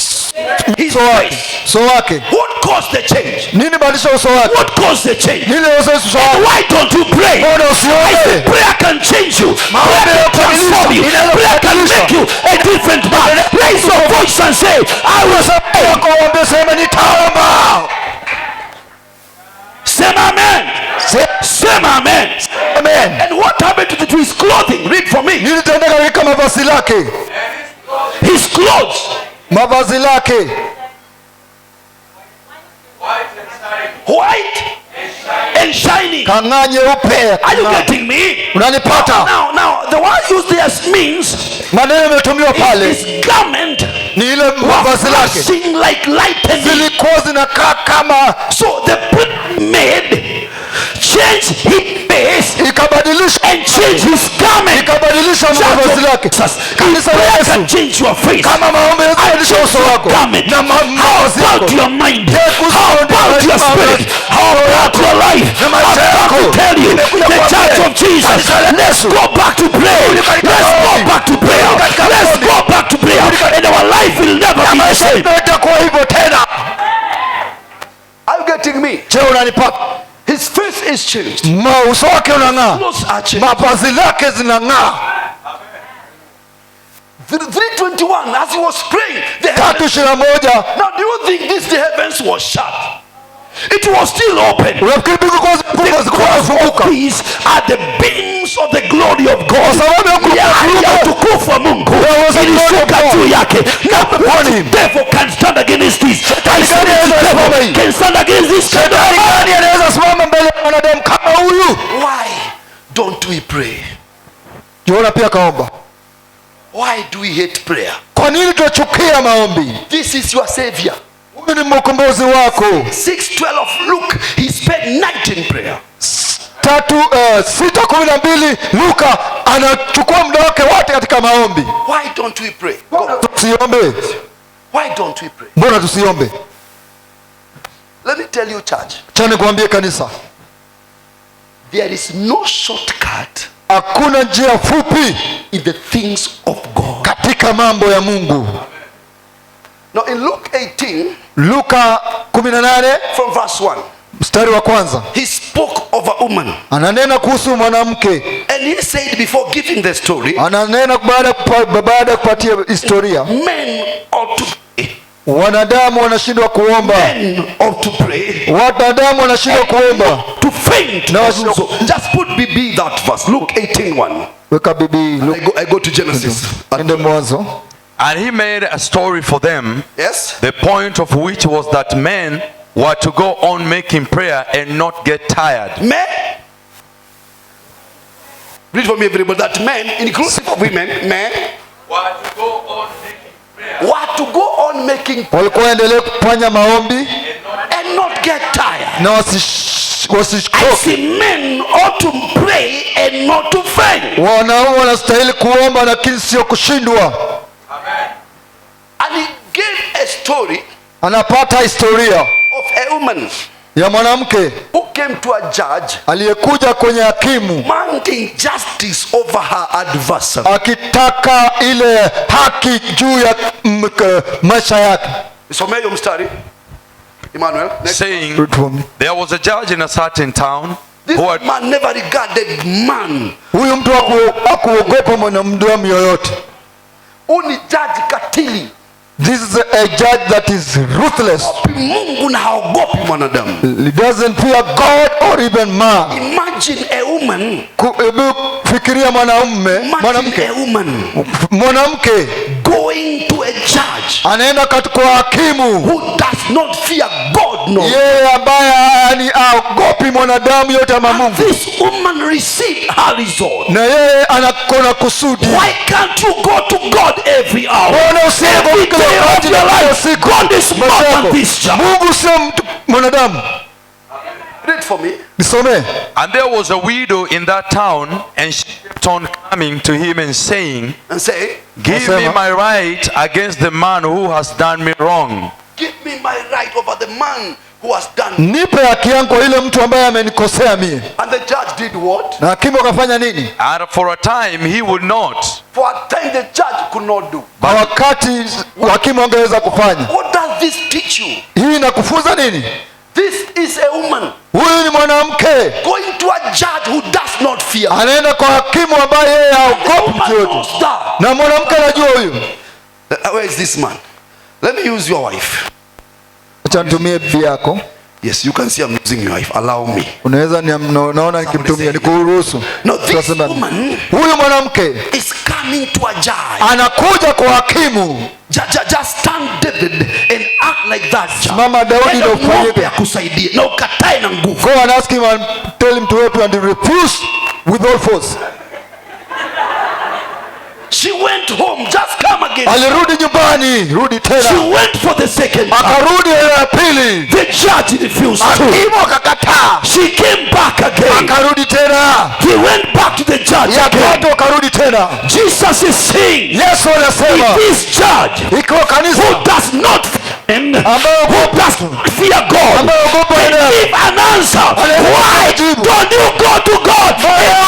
His Uso wake. face. Uso wake. What caused the change? Nini badilisha uso wake? What caused the change? Nini uso wake? Why don't you pray? Mbona usiombe? Prayer can change you. Prayer Maombi can transform you. inaweza Prayer can kubadilisha. make you a different man. Raise your voice and say, I will pray. Kuombe, sema nitaomba. Say amen. Say amen. Amen. And what happened to his clothing? Read for me. Nini tendeka katika mavazi lake? His clothes. Mavazi lake. White and shining. Kang'aa nyeupe. Are you getting me? Unanipata? Now, the word used there means Maneno yametumiwa pale. his garment Ni ile was mavazi lake. flashing like lightning. Zilikuwa zinakaa kama, So the priest made change his face ikabadilisha and change his garment. ikabadilisha mavazi lake. Kanisa la Prayer Yesu, can change your face. kama maombi yanabadilisha uso wako Garment. na How mavazi about yako. your mind? kuhusu How maombi about your yanabadilisha spirit? How about your life? Na maisha I've yako. come to tell you, Nimekuja the kuambia, church of Jesus, kanisa la let's Yesu. go back to prayer. katika Let's go maombi. back to prayer. katika Let's maombi. go back to prayer. And our life will never be the Maisha same. yetu itakuwa hivyo tena. Are you getting me? Je, unanipata? His face is changed. Uso wake unang'aa. Clothes are changed. Mavazi lake zinang'aa. 3:21 as he was praying, the heavens, 3:21. now do you think the heavens was shut? It was still open. Unafikiri mbingu kwa zilikuwa zimefunguka? These are the beams of the glory of Kwa God. sababu ya Ya utukufu wa Mungu was a ilishuka glory of juu God. yake. Now upon the him. devil can stand against this. I gani said anaweza the simama devil hii? can stand against this. Shetani gani anaweza simama mbele ya mwanadamu kama huyu? Why don't we pray? Joona pia kaomba. Why do we hate prayer? Kwa nini tunachukia maombi? This is your savior. Huyu ni mkombozi wako. 6:12 look, he spent night in prayer. 6:12 Luka anachukua muda wake wote katika maombi. Why don't we pray? Go. Tusiombe. Why don't we pray? Mbona tusiombe? Let me tell you, church, Cha nikwambie kanisa, there is no shortcut hakuna njia fupi in the things of God. katika mambo ya Mungu. Now in Luke 18 Luka 18 from verse 1, mstari wa kwanza he spoke of a woman ananena kuhusu mwanamke and he said before giving the story, ananena baada ya kupatia historia, men ought to pray. Wanadamu wanashindwa kuomba. Men ought to pray. Wanadamu wanashindwa kuomba. To faint. No, so just put BB that verse. Luke 18:1. Weka bibi. I go to Genesis. Ende Mwanzo. And he made a story for them. Yes. The point of which was that men were to go on making prayer and not get tired. Men. Read for me, everybody. That men, inclusive of women, men Were to go on making prayer. were to go on making Walikuwa endelee kufanya maombi and not get tired. na I wasichoke. see men ought to pray and not to faint. Wanaume wanastahili kuomba lakini sio kushindwa. And he gave a story Anapata historia of a woman ya mwanamke who came to a judge aliyekuja kwenye hakimu demanding justice over her adversary. akitaka ile haki juu ya maisha yake. Somea hiyo mstari. Emmanuel. Next. Saying, there was a judge in a certain town This who had, man never regarded man. Huyu mtu hakuogopa mwanadamu yoyote. Huyu ni judge katili. This is a judge that is ruthless. Mungu na haogopi mwanadamu. He doesn't fear God or even man. Imagine a woman. Fikiria mwanamke. A woman Mwanamke going to a judge anaenda katika hakimu who does not fear God. No. yeye ambaye haogopi mwanadamu yote ama Mungu. This woman received her result. Na yeye anakona kusudi. Why can't you go to God every hour? Every day of your life, God is more than this job. Mungu sio mtu mwanadamu. Read for me. Nisome. and there was a widow in that town, and she kept on coming to him and saying, And say, give me my right against the man who has done me wrong. give me my right over the man who has done. Nipe haki yangu kwa ile mtu ambaye amenikosea mie. And the judge did what? Na hakimu akafanya nini? And for a time he would not. For a time the judge could not do. Kwa wakati hakimu angeweza kufanya. What does this teach you? Hii inakufunza nini? This is a woman Huyu ni mwanamke going to a judge who does not fear. anaenda kwa hakimu ambaye yeye The haogopi woman chochote. knows that. Na mwanamke anajua huyu. Where is this man? Let me use your wife. Acha nitumie bibi yako. Yes, you can see I'm using your wife. Allow me. Unaweza naona nikimtumia nikuruhusu. Now this woman Huyu mwanamke is coming to a judge. anakuja kwa hakimu. Just stand David and act like that. Mama Daudi ndio ufanye akusaidie na ukatae na nguvu. Go and ask him and tell him to help you and he refuse with all force. She went home, just come again. Alirudi nyumbani, rudi She tena. went for the second time. Akarudi ya pili. The judge refused to. Hakimu akakataa. She came back again. Akarudi tena. He went back to the judge Ya again. tatu akarudi tena. Jesus is saying, Yesu anasema if this judge ikiwa kanisa who does not fear God ambayo ogopa and yeye give an answer, why don't you go to God?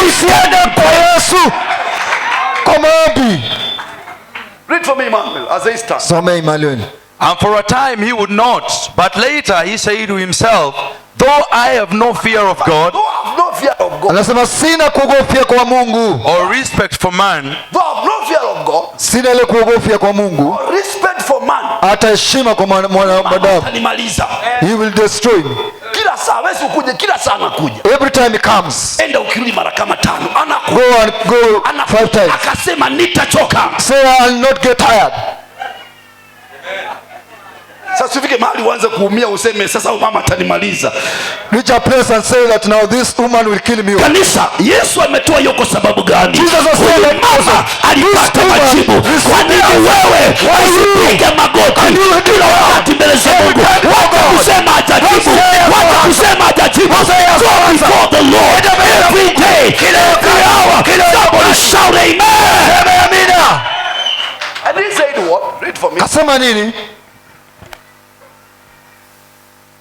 usiende kwa Yesu kwa maombi. Read for me, Emmanuel, as I start. Some Emmanuel. And for a time he would not. But later he said to himself, though I have no fear of God Though I have no fear of God, Anasema sina kuogofia kwa Mungu. or respect for man, though I have no fear of God, Sina ile kuogofia kwa Mungu. or respect for man, Hata heshima kwa mwanadamu. atanimaliza. He will destroy me. Kila saa wewe ukuje, kila saa anakuja. Every time he comes. Enda ukirudi mara kama 5 anakuja. Go and go 5 times. Akasema nitachoka. Say I'll not get tired. Sasa ufike mahali uanze kuumia useme sasa mama atanimaliza. Reach a place and say that now this woman will kill me. Kanisa, Yesu ametoa hiyo kwa sababu gani? Jesus was saying that Mama alipata majibu. Kwa nini wewe usipige magoti kila wakati mbele za Mungu? Wacha kusema hajajibu. Wacha kusema hajajibu. Go before the Lord every day, every hour. Somebody shout amen. And he said what? Read for me. Kasema nini?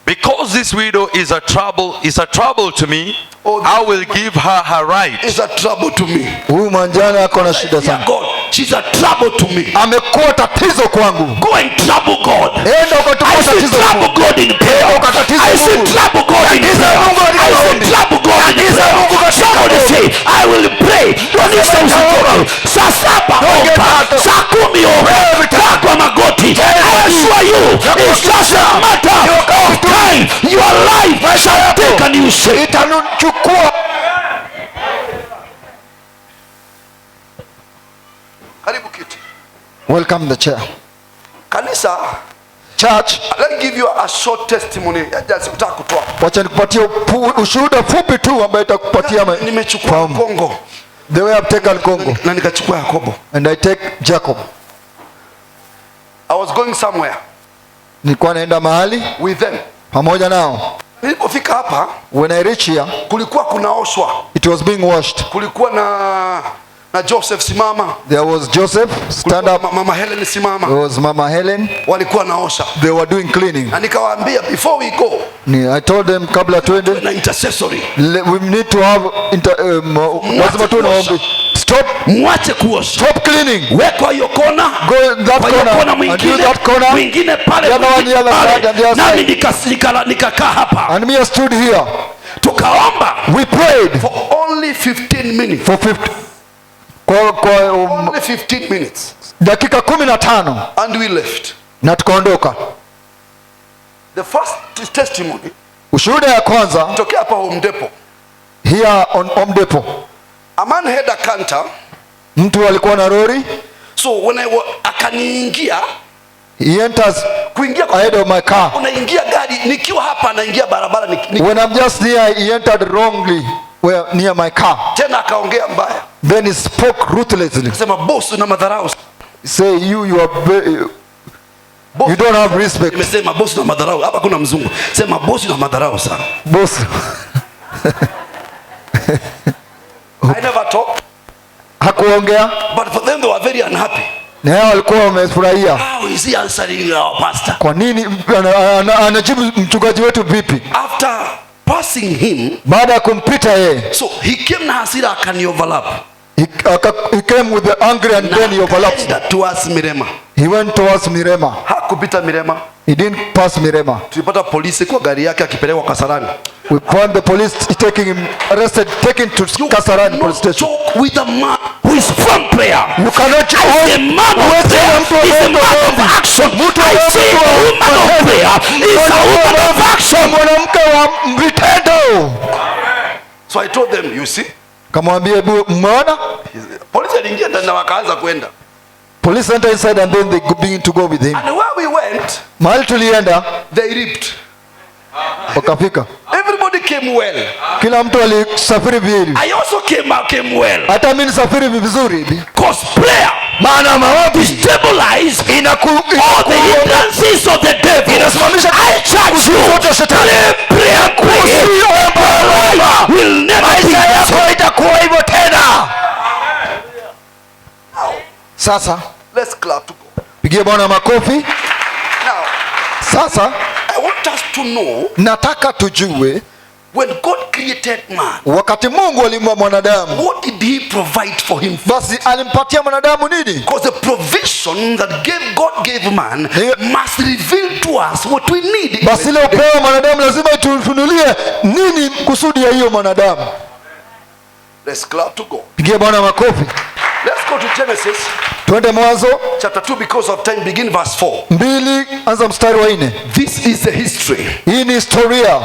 because this widow is a trouble to me, I will give her her right. It's a trouble to me. Huyu mwanjana ako na shida Yeah, sana. God, she's a trouble to me. Amekuwa tatizo kwangu. Go and trouble God. Enda ukatupa I see tatizo trouble kwangu. God in prayer. Ukatatiza I see Mungu. trouble God in Tatiza prayer. Mungu katika I see maombi. trouble God in Tatiza Mungu prayer. katika Somebody maombi. say, I will pray your life shall take a new shape. Itachukua. Karibu kiti. Welcome the chair. Kanisa, Church, let me give you a short testimony. Just nataka kutoa. wacha nikupatie ushuhuda fupi tu ambaye itakupatia Nimechukua Kongo. The way I've taken Congo Na nikachukua Yakobo. and I take Jacob. I was going somewhere Nilikuwa naenda mahali with them. pamoja nao. Nilipofika hapa When I reach here, kulikuwa kunaoshwa. it was being washed. Kulikuwa na Joseph simama. There was Joseph, stand up. Mama Helen simama. There was Mama Helen. Walikuwa naosha. They were doing cleaning. Na nikawaambia before we go, I told them kabla twende, na intercessory. we need to have lazima tuwe na maombi. Mwache kuosha. Stop cleaning. Weka hiyo kona. Go in that Kwa hiyo corner. kona And do mwingine. that corner. Mwingine pale. The other one, the other side, and the other Nami side. nikakaa hapa. And me I stood here. Tukaomba. We prayed For only 15 minutes. for 50. Only 15 minutes. Dakika 15 And we left. na tukaondoka. The first testimony Ushuhuda ya kwanza tokea hapa Home Depot. here on Home Depot. A man had a canter. Mtu alikuwa na lori. So when akaniingia He enters kuingia ahead of my car. unaingia gari nikiwa hapa anaingia barabara When I'm just near, he entered wrongly near my car. tena akaongea mbaya. Then he spoke ruthlessly. Sema boss una madharau. Say you are Boss, you don't have respect. nimesema boss una madharau. Hapa kuna mzungu. Sema boss una madharau sana. Boss. I never talked, Hakuongea. but for them they were very unhappy. Na hao walikuwa wamefurahia. How is he answering our pastor? Kwa nini anajibu mchungaji wetu vipi? After passing him, Baada ya kumpita yeye, so he came na hasira akani overlap. he came with the angry and then he overlapped. Akaenda towards Mirema. He went towards Mirema. Hakupita Mirema. He didn't pass Mirema. Tulipata polisi kwa gari yake akipelekwa Kasarani. We found the police taking him arrested, taken to Kasarani police station. Joke with a man Who is from prayer. You cannot The man of prayer is a man of action. I say a woman of prayer is a woman of action. Mwanamke wa vitendo. So I told them, you see, Kamwambia hebu mmeona? polisi aliingia ndani na wakaanza kwenda. Police enter inside and then they begin to go with him. And where we went, Mahali tulienda they ripped. wakafika. Everybody came well. Kila mtu alisafiri vizuri. I also came well. Hata mimi nisafiri vizuri. Because prayer, Maana maombi stabilize all the inaku hindrances of the devil. inasimamisha I charge you. zote shetani. Prayer will never be Maisha the yako same. itakuwa hivyo tena. Sasa Let's clap to God. pigie Bwana makofi. Now, Sasa I want us to know nataka tujue when God created man, wakati Mungu alimuumba mwanadamu, what did he provide for him? basi alimpatia mwanadamu nini? Because the provision that God gave man Yeah. must reveal to us what we need. Basi ile upewa mwanadamu lazima itufunulie nini kusudi ya hiyo mwanadamu. Let's clap to God. Pigie Bwana makofi. Let's go to Genesis Twende Mwanzo chapter 2 because of time. Begin verse 4. 2 anza mstari wa 4. This is the history Hii ni historia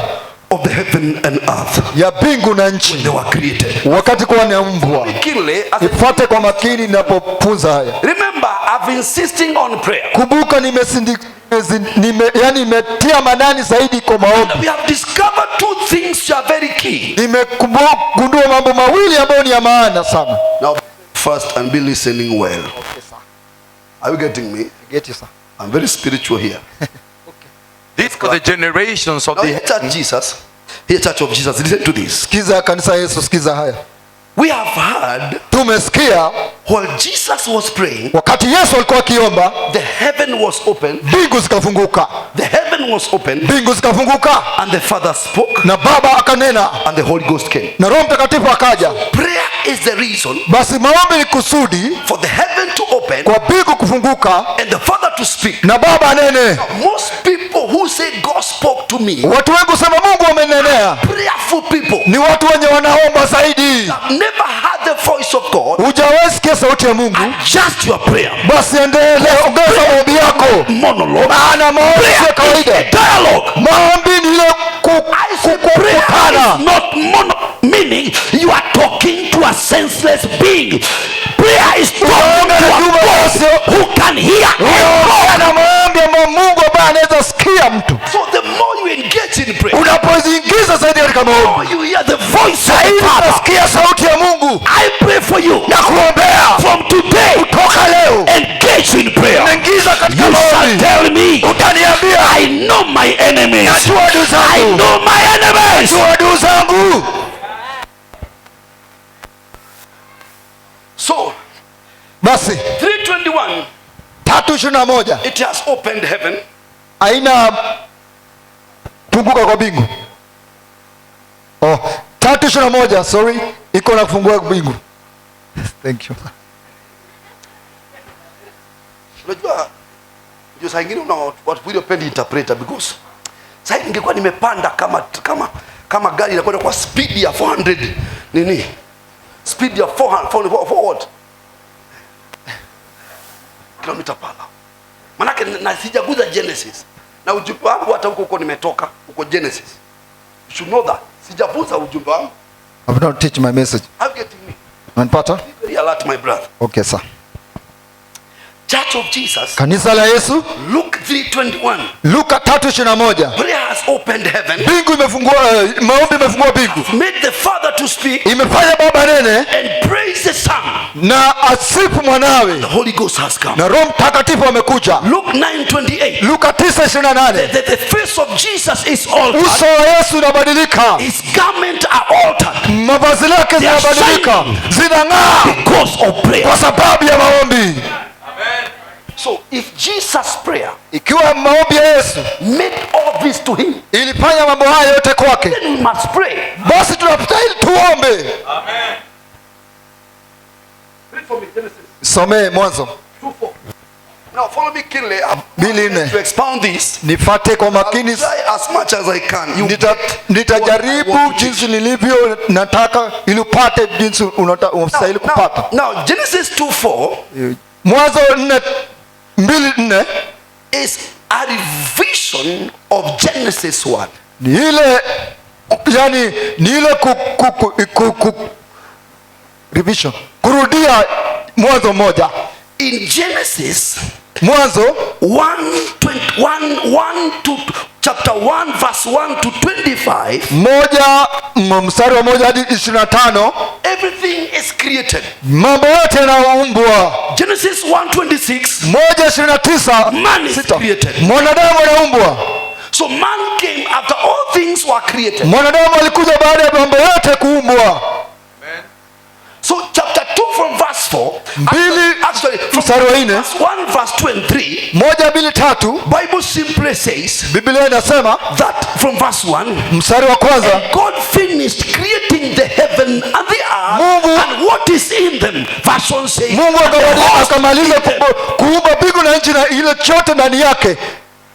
of the heaven and earth. ya mbingu na nchi They were created. wakati kwa niambwa. Kinley, as Ifuate kwa makini ninapopunza haya. remember, I've been insisting on prayer. Kumbuka nimetia manani zaidi kwa maombi. We have discovered two things which are very key. Nimegundua mambo mawili ambayo ni ya maana sana. Now, first, and be listening well. Are you getting me? I'm very spiritual here. This for the generations of Now, the here, Church Jesus, here, Church of Jesus, listen to this. Sikiza kanisa Yesu, sikiza haya. We have heard Tumesikia while Jesus was praying, wakati Yesu alikuwa akiomba, the heaven was open, mbingu zikafunguka. the heaven was open, Mbingu zikafunguka and the Father spoke, na Baba akanena and the Holy Ghost came. na Roho Mtakatifu akaja. Prayer is the reason Basi maombi ni kusudi for the heaven to open kwa mbingu kufunguka and the Father to speak. na Baba anene. Most people who say God spoke to me, Watu wengi husema Mungu amenenea, prayerful people, ni watu wenye wanaomba zaidi. have never heard the voice of God. Hujawahi sikia sauti ya Mungu, Just your prayer. basi endelea, ongeza maombi yako. Monologue. Maana maombi sio Prayer is kawaida. a dialogue. Maombi ni ile kukutana. Not meaning you are talking to a senseless being. Prayer is talking to a God who can hear. Na maombi ya Mungu ambaye anaweza sikia mtu. So the more you engage in prayer, unapoziingiza zaidi katika maombi, you hear the voice of zaidi God. unasikia sauti ya Mungu. I pray for you. Na kuombea From today, kutoka leo, engage in prayer. unaingiza katika You shall maombi. tell me, Utaniambia, I know my enemies. najua adui I zangu. know my enemies. Najua adui zangu. so Basi 3:21, 3:21 it has opened heaven. aina funguka kwa bingu. 3:21 sorry, iko na kufungua bingu. Thank you. Unajua ndio saa nyingine watu wili open interpreter, because sasa ningekuwa nimepanda kama gari inakwenda kwa speed ya 400 nini, speed ya 400 forward kilomita pala, manake na sijaguza Genesis na ujumbe wangu hata huko nimetoka huko Genesis. You should know that sijaguza ujumbe wangu. I'm not teach my message. Are you getting me? Unanipata? Very alert, my brother. Okay sir. Church of Jesus, Kanisa la Yesu, Luke 3:21. Luka 3:21. Prayer has opened heaven, Bingu imefungua, maombi imefungua bingu. made the Father to speak, Imefanya Baba nene and praise the Son. na asifu mwanawe, The Holy Ghost has come. na Roho Mtakatifu amekuja. Luke 9:28. Luka 9:28. The face of Jesus is altered. Uso wa Yesu unabadilika, His garments are altered mavazi yake zinabadilika, zinang'aa Because of prayer. kwa sababu ya maombi. So if Jesus' prayer Ikiwa maombi ya Yesu made all this to him, ilifanya mambo haya yote kwake, then we must pray. basi tunastahili tuombe. Read for me Genesis Somee Mwanzo 2:4. Now follow me keenly. I'm 2:4. to expound this. Nifate kwa I'll makini, try as much as I can. You nitajaribu jinsi nilivyo nataka, ili upate jinsi unastahili kupata. now Genesis 2:4 Mwanzo 4:2 is a revision of Genesis 1. ni ile, yani ni ile revision, kurudia Mwanzo 1. In Genesis Mwanzo 1 to chapter 1 verse 1 to 25, 1 mstari wa 1 hadi 25, everything is created. mambo yote yanaumbwa. Genesis 1:26, 1:29 man is created. mwanadamu anaumbwa. So man came after all things were created. Mwanadamu alikuja baada ya mambo yote kuumbwa. So chapter 2 from verse 4, actually from mstari wa 4, verse 1 verse 2 and 3, 1, 2, 3, Bible simply says Biblia inasema that from verse 1, mstari wa kwanza, God finished creating the heaven and the earth Mungu, and what is in them. Verse 1 says, Mungu "And the host akamaliza in them." kuumba mbingu na nchi na ile chote ndani yake.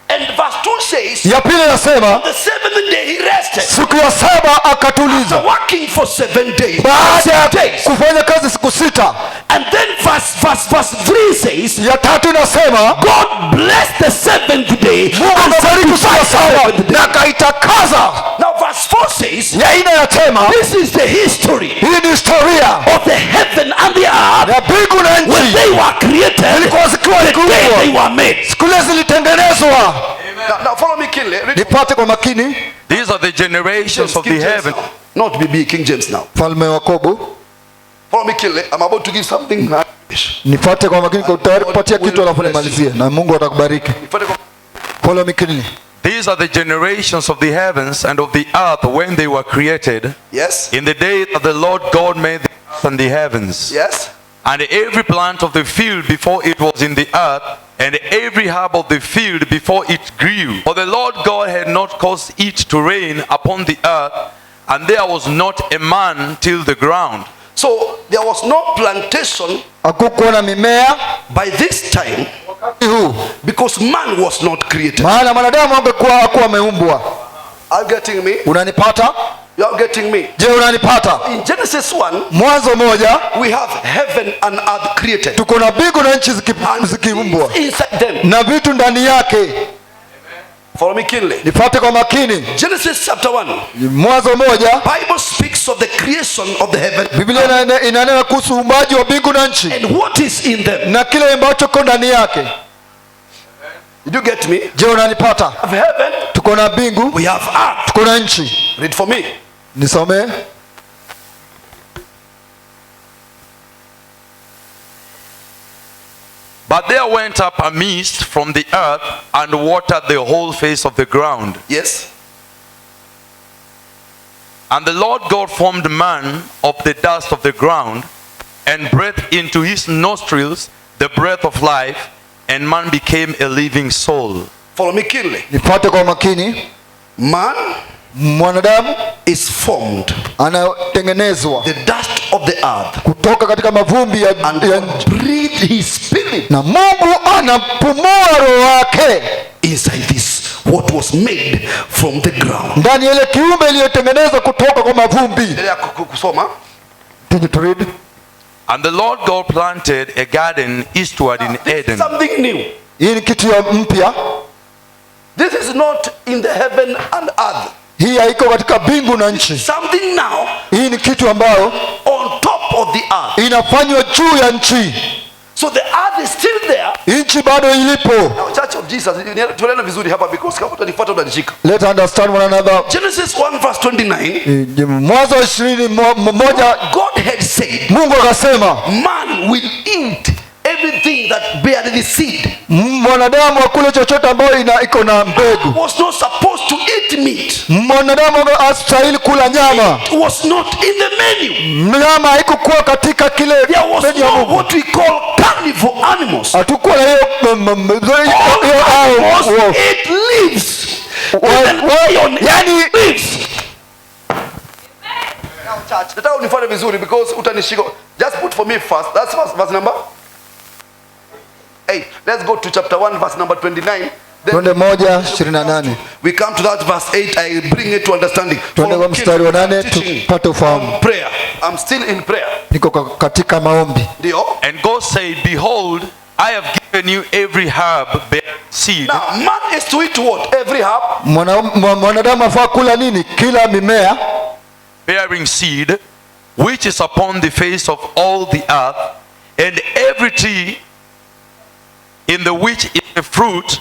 And verse 2 says, Ya pili inasema the seventh day he rested, siku ya 7 akatuliza, working for 7 days. baada ya 6 days. kufanya kazi siku 6. And then verse 3 says, Ya tatu inasema God blessed the seventh day Mungu and akabariki siku ya sanctified the 7 seventh day. na akaitakaza. now verse 4 says, Ya 4 yasema This is the history hii ni historia of the heaven and the earth ya mbingu na when nchi they were created, zilikuwa zikiwa the day zikuumbwa, they were made. siku ile zilitengenezwa. now follow me keenly. Read Nipate kwa makini. These are the generations of King the James heaven. now. Not BB, King James now. Falme wa Yakobo, Follow me keenly. I'm about to give something. nipate kwa makini, kwa tayari kupatia kitu alafu nimalizie na Mungu atakubariki. Follow me keenly. These are the generations of the heavens and of the earth when they were created, Yes. in the day that the Lord God made the earth and the heavens. Yes. And every plant of the field before it was in the earth, and every herb of the field before it grew. For the Lord God had not caused it to rain upon the earth, and there was not a man till the ground. So there was no plantation Hakukuwa na mimea by this time wakati huu, because man was not created. maana mwanadamu hakuwa ameumbwa. Are you getting me? Unanipata? You are getting me? Je, unanipata? In Genesis 1, Mwanzo 1 we have heaven and earth created. tuko na mbingu na nchi And zikiumbwa inside them, na vitu ndani yake. Follow me keenly. Nifuate kwa makini. Genesis chapter 1. Mwanzo 1, Bible speaks of the creation of the heaven. Biblia inanena kuhusu uumbaji wa mbingu na nchi And what is in them. na kile ambacho kiko ndani yake. Did you get me? Je, unanipata? Of heaven, Tuko na mbingu, we have earth. tuko na nchi. Read for me. Nisome. But there went up a mist from the earth and watered the whole face of the ground. Yes. And the Lord God formed man of the dust of the ground, and breathed into his nostrils the breath of life, and man became a living soul. Follow me keenly. Nifuate kwa makini. Man Mwanadamu is formed anatengenezwa the dust of the earth, kutoka katika mavumbi ya and God breathed his spirit na Mungu anapumua roho wake inside this what was made from the ground. ndani ya ile kiumbe iliyotengenezwa kutoka kwa mavumbi. Endelea kusoma. Continue to read. And the Lord God planted a garden eastward in Eden. Something new. Hii ni kitu ya mpya. This is not in the heaven and earth. Hii haiko katika mbingu na nchi. Something now Hii ni kitu ambayo on top of the earth. inafanywa juu ya nchi. So the earth is still there. Nchi bado ilipo. Now, Church of Jesus, tunaenda vizuri hapa because kama utanifuata utanishika. Let's understand one another. Genesis 1 verse 29. Mwanzo 20:1, God had said, Mungu akasema man will eat everything that bear the seed. mwanadamu akule chochote ambayo iko na mbegu. Was not supposed to eat meat. Mwanadamu hastahili kula nyama. It was not in the menu. Nyama haikukuwa katika kile There was menu ya no Mungu. what we call carnivore animals. Hatukuwa na hiyo All animals eat leaves. Even lion yani leaves. Now church, nataka unifuate vizuri because utanishika. Just put for me first. That's verse number 8. Let's go to chapter 1 verse number 29. Twende 1:28. We come to that verse 8. I bring it to understanding. Twende kwa mstari wa 8 tupate ufahamu. Prayer. I'm still in prayer. Niko katika maombi. Ndio. And God said, behold, I have given you every herb bearing seed. Now man is to eat what? Every herb. Mwanadamu afaa kula nini? Kila mimea Bearing seed, which is upon the face of all the earth, and every tree in the which is the fruit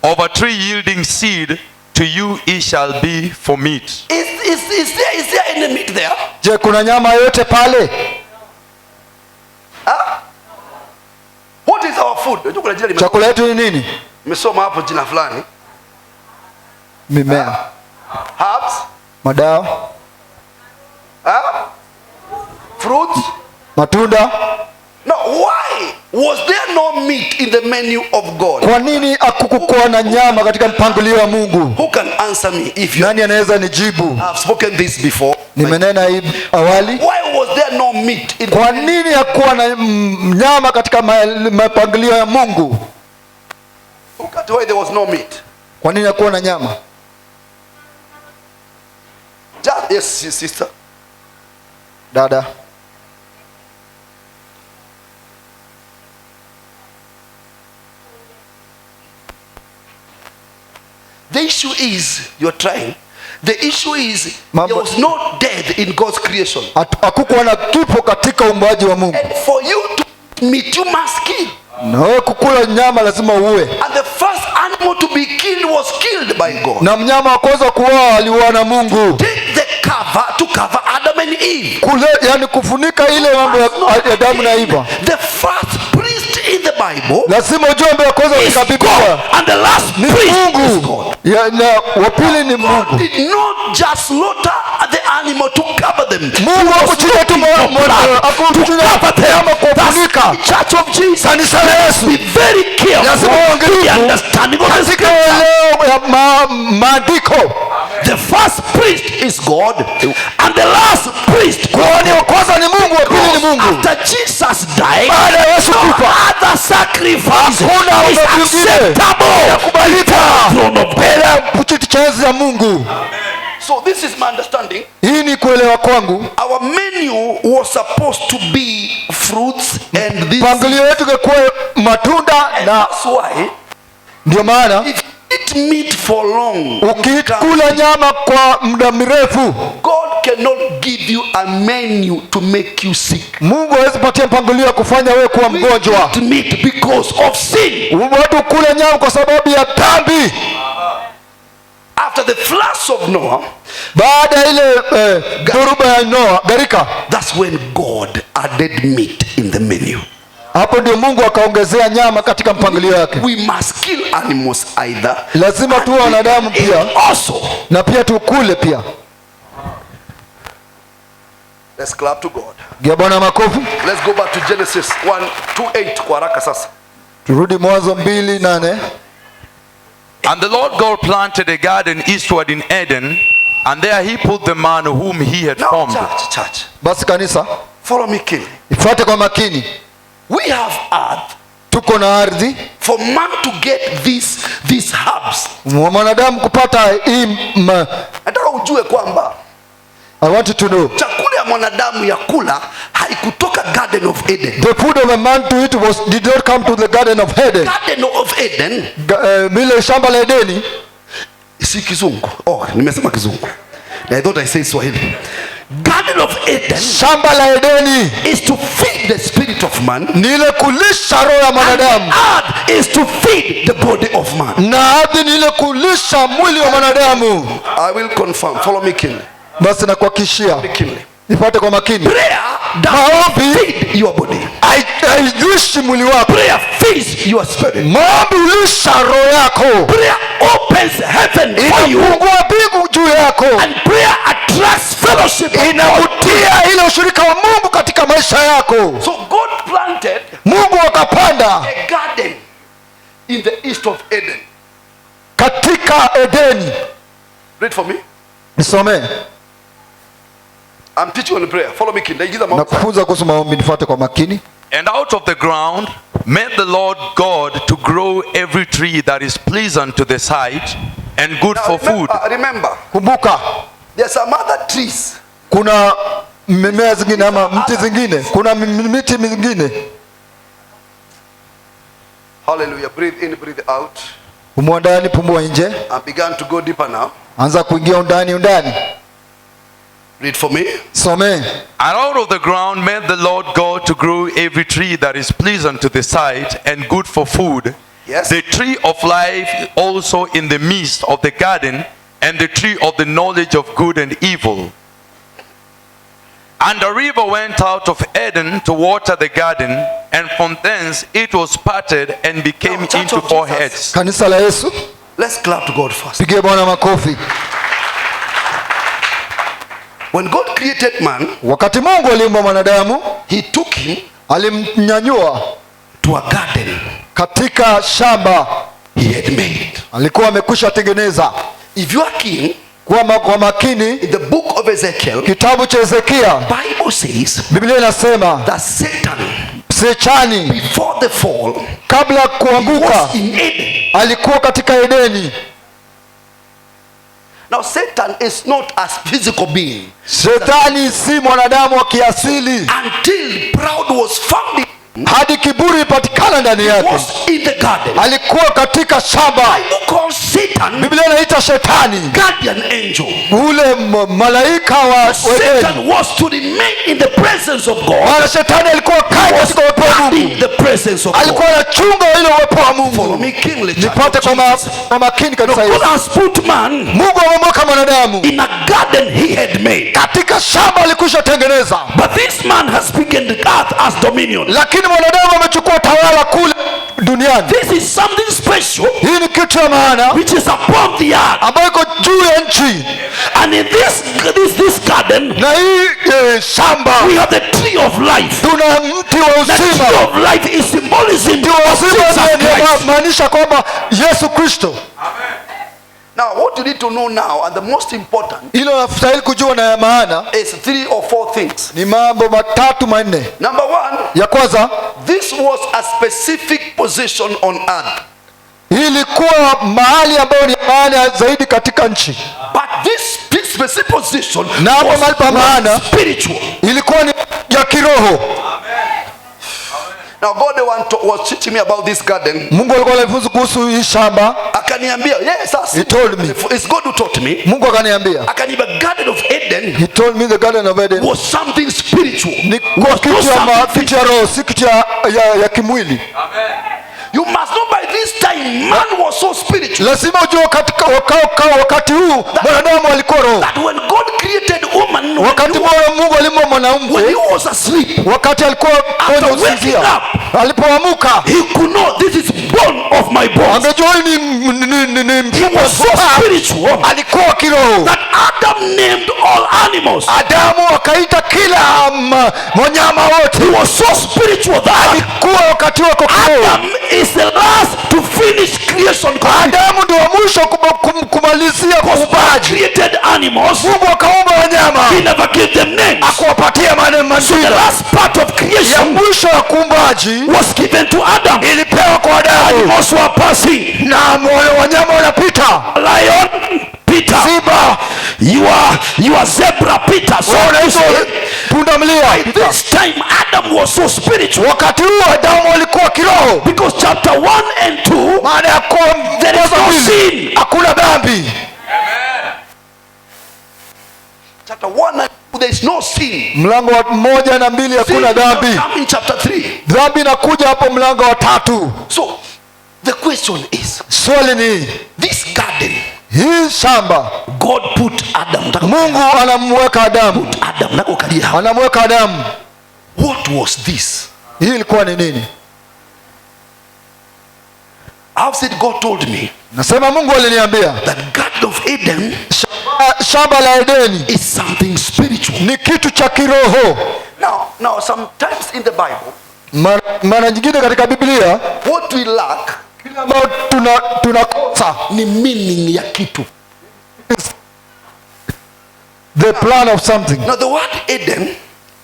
of a tree yielding seed, to you it shall be for meat. Is there any meat there? Je, kuna nyama yote pale? Huh? What is our food? Unajua kuna jina Chakula yetu ni nini? nimesoma hapo jina fulani. Mimea, Herbs, madawa, fruits. matunda. Now why was there no meat in the menu of God? Kwa nini hakukuwa na nyama katika mpangilio wa Mungu? Who can answer me if you Nani anaweza nijibu? have spoken this before? Nimenena hii awali. Why was there no meat in Kwa nini hakuwa na nyama katika mapangilio ya Mungu? Look at why there was no meat. Kwa nini hakuwa na nyama? Yes, sister. Dada, the issue is you're trying. The issue is Mambo- there was no death in God's creation. hakukuwa na kifo katika uumbaji wa Mungu. And for you to meat, you must kill. Na wewe kukula nyama lazima uue. And the first animal to be killed was killed by God. Na mnyama wa kwanza kuoa aliuawa na Mungu. Take the cover to cover Adam and Eve. Kule, yani kufunika ile mambo ya Adamu na Eva. The first priest in the Bible Lazima ujue mbele kwanza is katika God, Biblia and the last ni priest is Mungu. God. Na wa pili ni God Mungu. did not just slaughter the animal to cover them. Mungu hakuchinja tu nyama kufunika. The Church of Jesus. Kanisa la Yesu. Be very careful Lazima with the uangalifu understanding of the katika scripture. eneo ya maandiko. The first priest is God, and the last priest God. Ni wa kwanza ni Mungu, wa pili ni Mungu. After Jesus died, Baada ya Yesu no kufa, other sacrifice hakuna is mambo mengine acceptable. kubalika Throne of mbele God. ya kiti cha enzi ya Mungu. So this is my understanding. Hii ni kuelewa kwangu. Our menu was supposed to be fruits and this. Mpangilio wetu ungekuwa matunda, na That's why ndio maana if you eat eat meat for long, ukikula nyama kwa muda mrefu, God cannot give you a menu to make you sick. Mungu hawezi patia mpangilio ya kufanya wewe kuwa mgonjwa. We eat meat because of sin. Watu kula nyama kwa sababu ya dhambi. After the flood of Noah, baada ile dhoruba ya Noa, gharika, that's when God added meat in the menu. Hapo ndio Mungu akaongezea nyama katika mpangilio wake. We must kill animals either. Lazima tuwe wanadamu pia. Also, na pia tukule pia. Let's clap to God. Gia Bwana makofi. Let's go back to Genesis 1:28 kwa haraka sasa. Turudi Mwanzo 2:8. And the Lord God planted a garden eastward in Eden, and there he put the man whom he had formed. Church. Basi kanisa, follow me keenly. Ifuate kwa makini. We have earth. Tuko na ardhi. For man to get these herbs. Mwanadamu kupata hii nataka ujue kwamba I want you to know. Chakula ya mwanadamu ya kula haikutoka Garden of Eden. The food of a man to eat did not come to the Garden of Eden. Garden of Eden. Mile shamba la Edeni. Si kizungu. Oh, nimesema kizungu. I thought I said Swahili. Garden of Eden. Shamba la Edeni is to feed the spirit of man. Ni ile kulisha roho ya mwanadamu. Earth is to feed the body of man. Na ardhi ni ile kulisha mwili wa mwanadamu. I will confirm. Follow me keenly. Basi na kuhakikishia. Ifuate kwa makini. Prayer maombi feed your body. Haijuishi mwili wako. Prayer feeds your spirit. Maombi ulisha roho yako. Prayer opens heaven for you. Inafungua mbingu juu yako. And prayer attracts fellowship. Inavutia ile ushirika wa Mungu katika maisha yako. So God planted. Mungu akapanda a garden in the east of Eden. Katika Edeni. Read for me. Nisome. I'm teaching on prayer. Follow me, kid. Nakufunza kuhusu maombi, nifuate kwa makini. And out of the ground made the Lord God to grow every tree that is pleasant to the sight and good for food. Remember. Kumbuka. There are some other trees. Kuna mimea zingine ama mti zingine. Kuna miti mingine. Hallelujah. Breathe in, breathe out. Pumua ndani, pumua nje. I began to go deeper now. Anza kuingia undani. Read for me. Some. And out of the ground made the Lord God to grow every tree that is pleasant to the sight and good for food. Yes. The tree of life also in the midst of the garden, and the tree of the knowledge of good and evil. And the river went out of Eden to water the garden, and from thence it was parted and became into four heads. Kanisa la Yesu. Let's clap to God first. Pigie Bwana makofi. When God created man, wakati Mungu aliumba mwanadamu, he took him, alimnyanyua to a garden, katika shamba he had made. Alikuwa amekwisha tengeneza. If you are keen, kwa makini, in the book of Ezekiel, kitabu cha Ezekia, Bible says, Biblia inasema that Satan, Shetani, before the fall, kabla kuanguka, alikuwa katika Edeni. Now Satan is not a physical being. Shetani si mwanadamu wa kiasili. Until pride was found in, hadi kiburi ipatikana ndani yake. Was in the garden. Alikuwa katika shamba. Bible calls Satan, Biblia inaita Shetani, guardian angel. Ule malaika wa Satan was to remain in the presence of God. Wala Shetani alikuwa kai katika uwepo wa Mungu. In the presence of God. Alikuwa anachunga ile uwepo wa Mungu. Follow me keenly. Nipate kwa makini kanisa hili. God has put man, Mungu amemweka mwanadamu, in a garden he had made. Katika shamba alikwisha tengeneza. But this man has begun the earth as dominion. Lakini mwanadamu amechukua tawala kule duniani. This is something special. Hii ni kitu ya maana, which is upon the earth. Ambayo iko juu ya nchi. And in this garden, na hii shamba, we have the tree of life. Tuna mti wa uzima. The tree of life is symbolism. Mti wa uzima maanisha kwamba Yesu Kristo. Amen. Now what you need to know now, and the most important, ilo nastahili kujua na ya maana, is 3 or 4 things. Ni mambo matatu manne. Number 1, ya kwanza, this was a specific position on earth. Ilikuwa mahali ambayo ni maana zaidi katika nchi. But this specific position was spiritual. Ilikuwa ni ya kiroho. Amen. Now Now God was teaching me about this garden. Mungu alikuwa ananifunza kuhusu hii shamba. Akaniambia, yes, he told me. It's God who taught me. Mungu akaniambia. Akaniambia Garden of Eden. He told me the Garden of Eden was something spiritual. Ni kitu ya roho, si kitu ya kimwili. Amen. You must know by this time man was so spiritual. Lazima ujue wakati huu mwanadamu alikuwa roho. That when God created woman, wakati Mungu alimuumba mwanamke, when he was asleep, wakati alikuwa kwenye usingizi, alipoamka, he could know this is bone of my bones. Angejua ni he was so spiritual. Alikuwa kiroho. That Adam named all animals. Adamu akaita kila wanyama wote. He was so spiritual that alikuwa wakati wako kiroho. Adam is the last to finish creation. Adamu ndio mwisho kumalizia kuumbaji. Created animals. Mungu akaumba wanyama. He never gave them names. Akuwapatia majina. So the last part of creation, ya mwisho wa kuumbaji, was given to Adam. Ilipewa kwa Adamu. Animals were passing. Na wanyama wanapita. Lion, Peter. Simba. You are zebra, Peter. So pundamilia. This time Adam was so spiritual. Wakati huo Adamu alikuwa kiroho. Because chapter 1 and 2, maana ya there is no sin. Hakuna dhambi. Chapter 1 and 2, there is no sin. Mlango wa 1 na 2 hakuna dhambi. Come in chapter 3. Dhambi inakuja hapo mlango wa 3. So the question is, swali ni, this garden, hii shamba, God put Adam. Mungu anamweka Adamu. Anamweka Adamu. What was this? Hii ilikuwa ni nini? I've said God told me. Nasema Mungu aliniambia. That Garden of Eden, shamba la Edeni, is something spiritual. Ni kitu cha kiroho. Now sometimes in the Bible, mara nyingine katika Biblia, what we lack, kile ambacho tunakosa ni meaning ya kitu. The plan of something. Now the word Eden,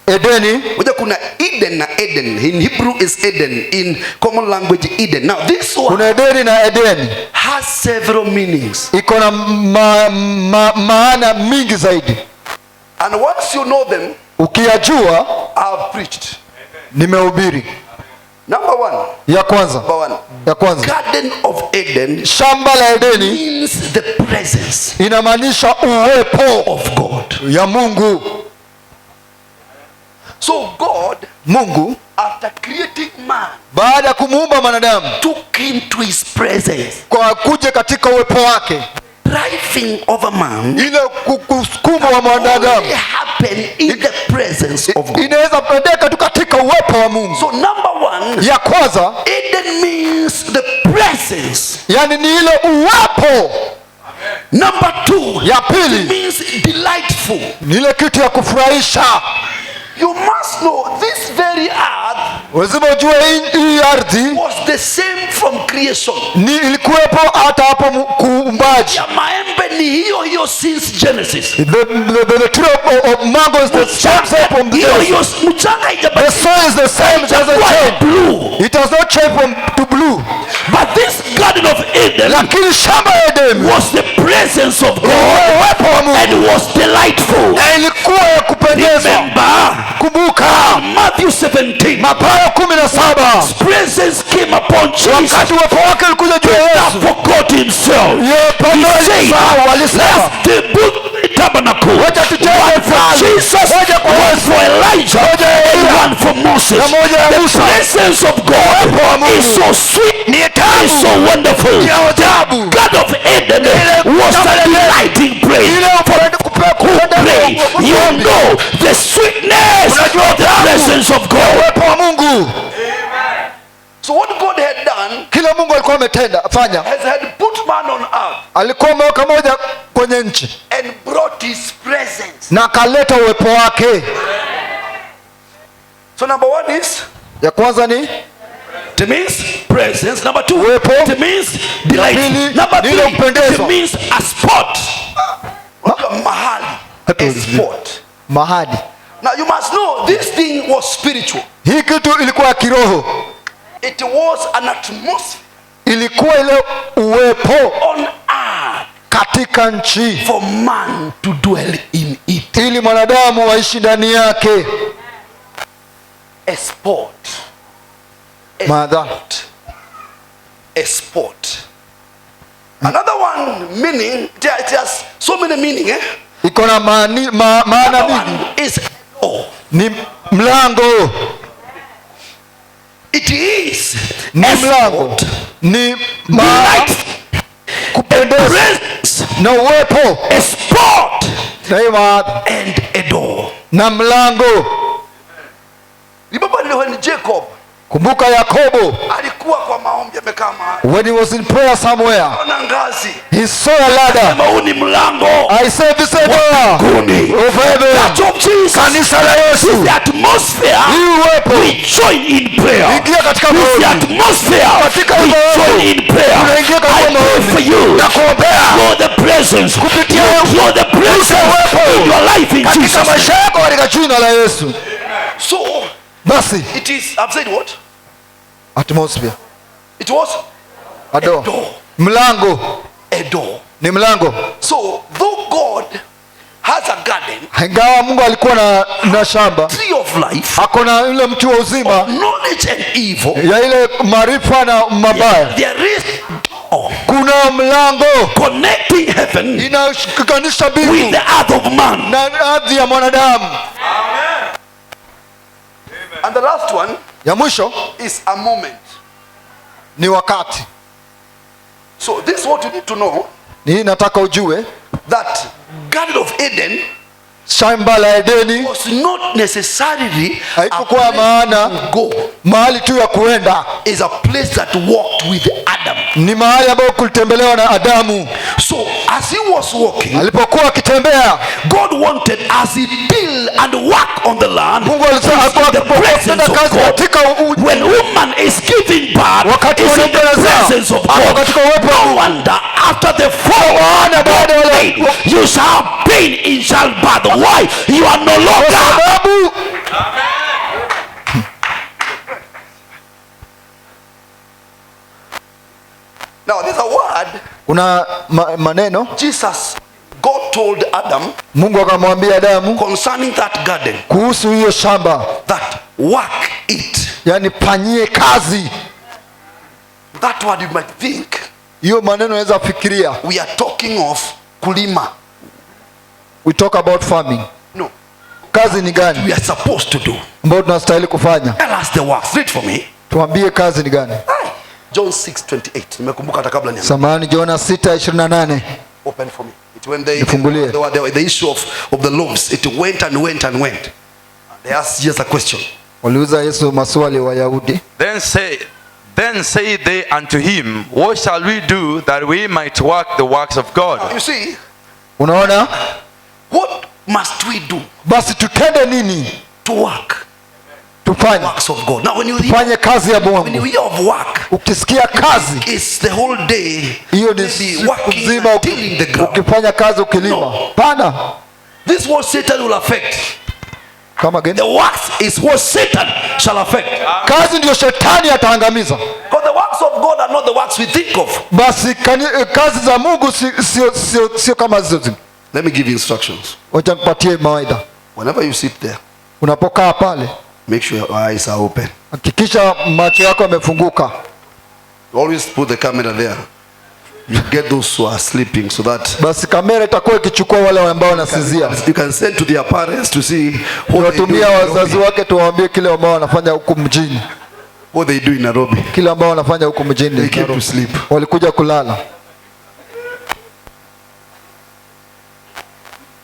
Edeni, kuna Eden na Eden. In Hebrew is Eden, in common language Eden. Now this one, kuna Edeni na Edeni, has several meanings. Iko na maana mingi zaidi. And once you know them, ukiyajua, I've preached. Nimehubiri. Number 1. Ya kwanza. Garden of Eden, shamba la Edeni, means the presence, inamaanisha uwepo of God, ya Mungu. So God, Mungu, after creating man, baada ya kumuumba mwanadamu, took him to his presence, kwa kuja katika uwepo wake. Driving over man, ile kusukuma wa mwanadamu, happen in the presence of God. Inaweza pendeka tu katika uwepo wa Mungu. So number 1, ya kwanza, Eden means the presence, yani ni ile uwepo. Number 2, ya pili, means delightful, ni ile kitu ya kufurahisha. You must know this very earth, lazima ujue hii ardhi, was the same from creation. Ni ilikuwepo hata hapo kuumbaji. Ya maembe ni hiyo since Genesis. The tree of mango is the same from the Genesis. The soil is the same, it doesn't change. Blue. It does not change from to blue. But this Garden of Eden, lakini shamba ya Eden, was the presence of God, and was delightful. Na ilikuwa ya kupendeza. Kumbuka Matthew 17, Mathayo 17, presence came upon Jesus. Wakati uwepo wake ulikuja juu ya Yesu, forgot himself. He said, let's build a tabernacle. One for Jesus, one for Elijah, and one for Moses. The presence of God is so sweet, is so wonderful. The God of Eden was a delighting place for pray. You know the sweetness of the presence of God. So what God had done, kila Mungu alikuwa ametenda had put man on earth, alikuwa ameweka moja kwenye nchi, and brought his presence, na kaleta uwepo wake. So number 1 is, ya kwanza ni, it means presence. Number 2, uwepo. It means delight. Number 3, it means a spot. Mahali. A spot. Mahali. Now you must know this thing was spiritual. Hii kitu ilikuwa kiroho. It was an atmosphere, ilikuwa ile uwepo on earth, katika nchi, for man to dwell in it, ili mwanadamu aishi ndani yake. A spot. madha. A sport. Another one meaning, it has so many meaning, Iko na maana mingi. Is Ni mlango. It is Ni mlango. Ni kupendeza na uwepo. a sport And a door. Na mlango. Remember when Jacob Kumbuka Yakobo, alikuwa kwa maombi amekaa mahali. when he was in prayer somewhere, Ona ngazi. he saw a ladder. Huu ni mlango I said, this is a door Guni. of heaven. Church of Jesus. Kanisa la Yesu. The atmosphere. Hii uwepo. We join in prayer. Ingia katika With the maombi. atmosphere. Katika We maombi. join in prayer. Tunaingia katika I pray maombi. for you. Na kuombea. Lord, the presence. Kupitia Lord, the presence uwepo. in your life in Katika Jesus. maisha yako katika jina la Yesu. So Basi it is, I've said what? atmosphere. It was A door. door. Mlango A door. ni mlango. So though God has a garden, Ingawa Mungu alikuwa na shamba, tree of life, ako na ile mti wa uzima knowledge and evil, ya ile maarifa na mabaya. there is door Kuna mlango Connecting heaven inashikanisha with mbingu the earth of man. na ardhi ya mwanadamu. and the last one Ya mwisho is a moment. ni wakati. So this is what you need to know, Ni nataka ujue that Garden of Eden shamba la Edeni was not necessarily a haikukuwa place maana to go. mahali tu ya kuenda, Is a place that walked with Adam. ni mahali ambapo kulitembelewa na Adamu. So as he was walking, Alipokuwa akitembea, God wanted as he build and work on the land, Mungu alisema alikuwa the presence akitenda of kazi God. katika When woman is giving birth, wakati it's in the wanaendeleza presence of hapo God. katika uwepo wa No Mungu. wonder after the fall, Wana baada ya God wale- said, you shall have pain in childbirth. Why? You are no Kwa longer. sababu now there's a word kuna maneno Jesus, God told Adam Mungu akamwambia Adamu concerning that garden, kuhusu hiyo shamba, that work it. yani panyie kazi. That word you might think Hiyo maneno unaweza fikiria, we are talking of kulima. we talk about farming. No, Kazi ni gani we are supposed to do. ambayo tunastahili kufanya? Tell us the works. Read for me. Tuambie kazi ni gani. John 6:28. Nimekumbuka hata kabla nianze. Samahani, Yohana 6:28. Open for me. It when they Nifungulie. the issue of the loaves, it went and went and went. They asked Jesus a question. Waliuza Yesu maswali Wayahudi. Then say they unto him, what shall we do that we might work the works of God? Now, you see, Unaona, what must we do basi tutende nini? to work Tufanye works of God? Now when you fanye kazi ya when you Mungu. hear of work, Ukisikia kazi, it's the whole day hiyo ni maybe siku working nzima and tilling the ground. ukifanya kazi ukilima. No. Pana This is what Satan will affect. kama gani? The works is what Satan shall affect. Kazi ndio shetani ataangamiza. Because the works of God are not the works we think of. Basi kazi za Mungu sio kama hizo zingine. Let me give you instructions. Wacha nikupatie mawaidha. Whenever you sit there, Unapokaa pale, make sure your eyes are open. hakikisha macho yako yamefunguka. Always put the camera there. You get those who are sleeping so that Basi kamera itakuwa ikichukua wale ambao wanasinzia. you can send to their parents to see what they do Tuwatumia in wazazi Nairobi. wake tuwaambie kile ambao wanafanya huku mjini. What they do in Nairobi. Kile ambao wanafanya huku mjini. They came to sleep. Walikuja kulala.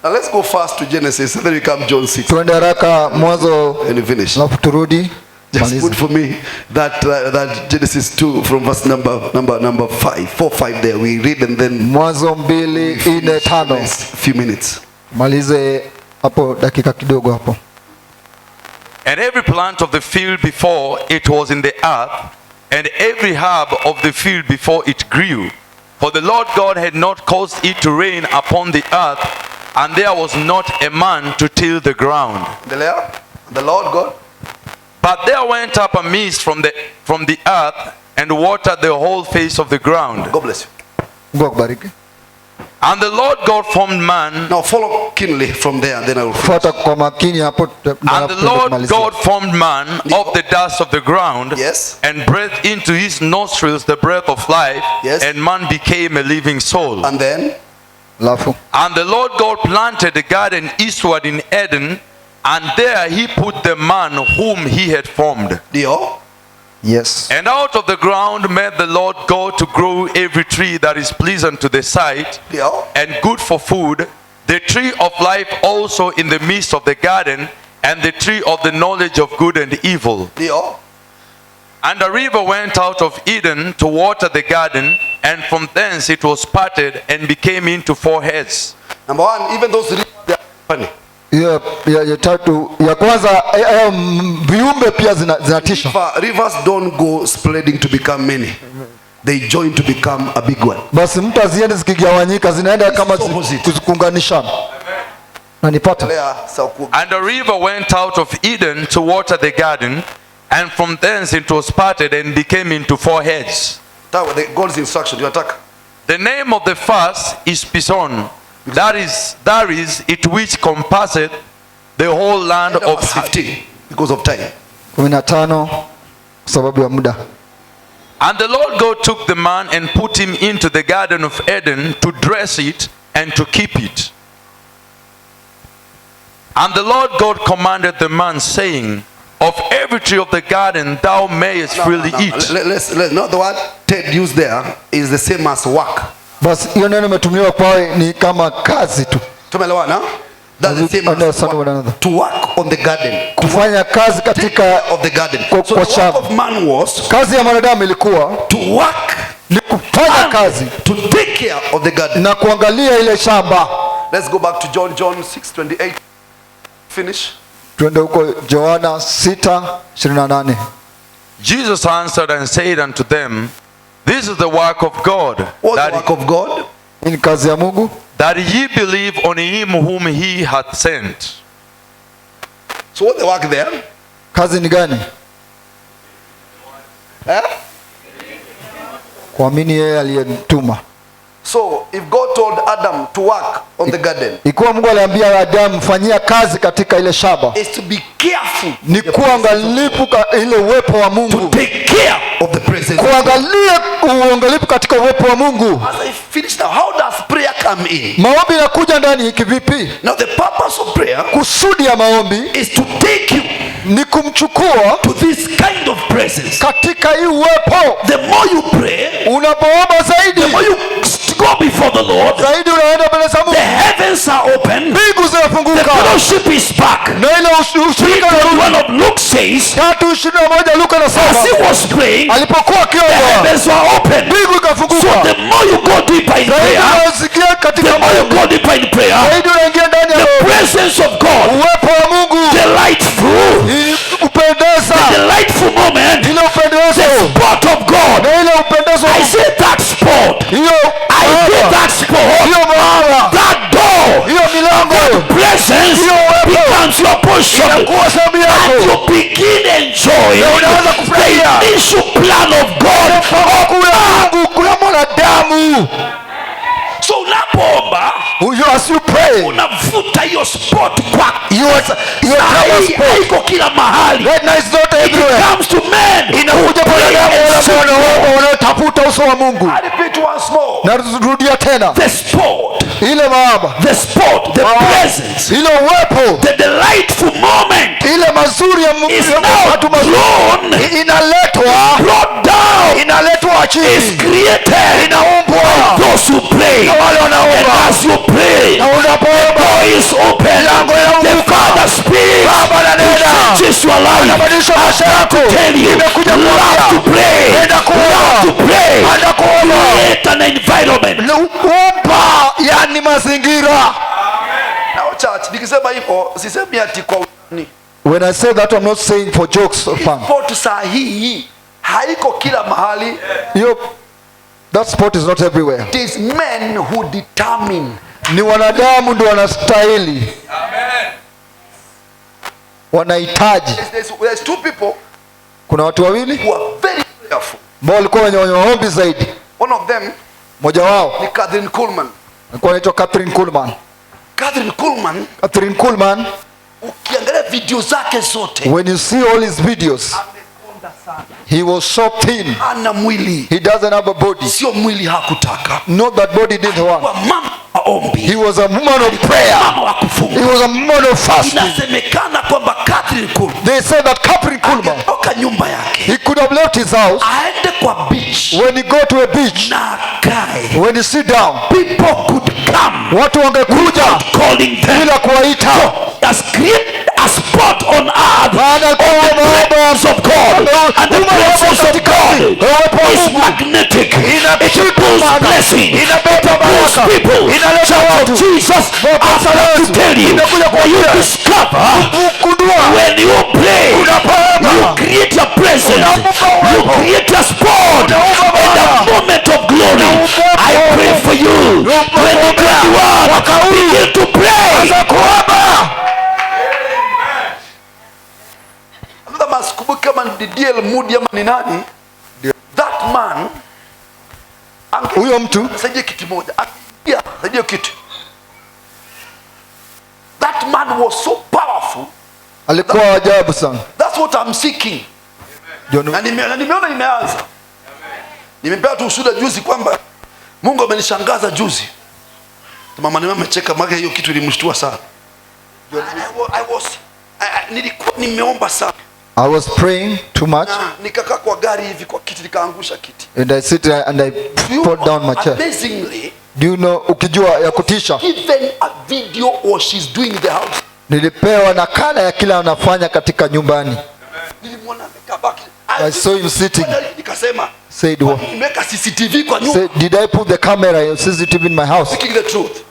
Now let's go fast to Genesis and then we come John 6 Tuende haraka Mwanzo and we finish. alafu turudi. Just Maliza. put for me that Genesis 2 from verse number 5, 4-5 there. We read and then Mwanzo 2:4-5. next few minutes. Malize hapo dakika kidogo hapo. And every plant of the field before it was in the earth, and every herb of the field before it grew. For the Lord God had not caused it to rain upon the earth, and there was not a man to till the ground. The Lord God. But there went up a mist from the earth, and watered the whole face of the ground. God bless you. Mungu akubariki. And the Lord God formed man. Now follow keenly from there and then I will. Fuata kwa makini hapo. And the Lord God formed man of the dust of the ground. Yes. And breathed into his nostrils the breath of life. Yes. And man became a living soul. And then. Alafu. And the Lord God planted a garden eastward in Eden, and there he put the man whom he had formed. Dio. Yes. And out of the ground made the Lord God to grow every tree that is pleasant to the sight, Dio. and good for food, the tree of life also in the midst of the garden, and the tree of the knowledge of good and evil. Dio. And a river went out of Eden to water the garden, and from thence it was parted and became into 4 heads. Number one, even those rivers, they are funny. Ya tatu ya kwanza viumbe pia zinatisha. Rivers don't go spreading to become many. They join to become a big one. Basi mtu aziende zikigawanyika zinaenda kama kuzikunganishana. Na nipata. And a river went out of Eden to water the garden, and from thence it was parted and became into 4 heads. God's instruction, you attack. The name of the first is Pison. That is it which compasseth the whole land of 15 because of time. 15 sababu ya muda. And the Lord God took the man and put him into the garden of Eden to dress it and to keep it. And the Lord God commanded the man, saying, of every tree of the garden thou mayest freely eat. Let's no, the word Ted used there is the same as work. Basi hiyo neno imetumiwa kwa ni kama kazi tu. Tumeelewana? That's the same as work. To work on the garden. Kufanya kazi katika of the garden. So the work of man was, kazi ya mwanadamu ilikuwa to work, ni kufanya kazi, to take care of the garden na kuangalia ile shamba. Let's go back to John 6:28. Finish. Twende huko Yohana 6:28. Jesus answered and said unto them, this is the work of God. What's the work of God? Ni kazi ya Mungu, that ye believe on him whom he hath sent. So what the work there? Kazi ni gani? Kuamini yeye aliyemtuma. So if God told Adam to work on the garden, ikiwa Mungu aliambia Adamu fanyia kazi katika ile shamba, is to be careful, ni kuangalifu ile uwepo wa Mungu, to take care of the presence, kuangalia uangalifu katika uwepo wa Mungu. As I finish now, how does prayer come in? Maombi yanakuja ndani kivipi? Now the purpose of prayer, kusudi ya maombi, is to take you, ni kumchukua to this kind of presence. Katika hii uwepo. The more you pray, unapoomba zaidi, the more you go before the Lord, zaidi unaenda mbele za Mungu. The heavens are open, mbingu zinafunguka, the fellowship is back. Na ile ushirika one of Luke says, 3:21 Luka anasema, as he was praying, alipokuwa akiomba, the heavens were open, mbingu ikafunguka. So the more you go deeper in prayer, the more you go deeper in prayer, zaidi unaingia ndani ya the presence of God, uwepo wa Mungu, delightful, upendeza, the delightful moment, ile upendezo, the spot of God. Na ile upendezo, I say that spot, hiyo I say that spot, hiyo mahali, that door, hiyo milango, presence becomes your portion, and you begin enjoying the initial plan of God kwa mwanadamu. So unapoomba, as you pray, unavuta hiyo spot kwa haiko kila mahali. Right now it's not everywhere. It comes to men. Inakuja kwa wanadamu wanaotafuta uso wa Mungu. I repeat once more. Narudia tena. The spot, ile mahaba, the spot, the presence, ile uwepo, the delightful moment, ile mazuri ya Mungu, is now drawn, inaletwa, brought down, inaletwa chini, is created, inaumbwa, those who pray, na wale wanaomba. And as you pray, na unapoomba, door is open, the Father speaks, Baba ananena, changes your life. anabadilisha maisha yako. Tell you, Nimekuja love to pray, enda kuomba, to pray, enda kuomba, create an environment, kuomba, yani mazingira. Now church, nikisema hivyo sisemi ati kwa ni. When I say that, I'm not saying for jokes or fun. Sport sahihi haiko kila mahali. That sport is not everywhere. It is men who determine. Ni wanadamu ndio wanastahili. Amen. Wanahitaji. There's two people. Kuna watu wawili who are very prayerful. Ambao walikuwa wenye maombi zaidi. One of them, mmoja wao ni Catherine Kuhlman. Alikuwa anaitwa Catherine Kuhlman. Catherine Kuhlman, Catherine Kuhlman, ukiangalia video zake zote, when you see all his videos, amekonda sana. he was so thin. Ana mwili, He doesn't have a body. sio mwili hakutaka. Not that body didn't want. Kwa mama wa ombi, He was a woman of prayer. mama wa He kufunga. was a woman of fasting. Inasemekana kwamba Catherine Kuhlman They said that Catherine Kuhlman, toka nyumba yake he could have left his house. aende kwa beach When he go to a beach, na akae, when he sit down, people could come watu wangekuja calling them. bila kuwaita. Has created a spot on earth Maana on the presence of God, and the presence of God is magnetic. It pulls blessing, it pulls people. Church of Jesus, I have to tell you, you discover when you pray, you create a presence, you create a spot in the moment of glory. I pray for you, when you get to work, begin to pray. Masikumbuki kama ni D.L. Moody ama ni nani, that man Huyo mtu saidia kitu moja, saidia kitu. That man was so powerful. alikuwa ajabu sana. That's what I'm seeking. Na nimeona imeanza. Nimepewa tu ushuhuda juzi kwamba Mungu amenishangaza juzi. Mama amecheka, maana hiyo kitu ilimshtua sana. Nilikuwa nimeomba sana. I was praying too much, Nikakaa kwa gari hivi kwa kiti, nikaangusha kiti. and I sit there and I put down my chair. Amazingly, Do you know, ukijua ya kutisha, even a video what she's doing in the house. nilipewa nakala ya kila anafanya katika nyumbani. Nilimwona amekaa baki. I saw him sitting. Nikasema, Said what? nimeweka CCTV kwa nyumba. Said, did I put the camera CCTV in my house? Speaking the truth,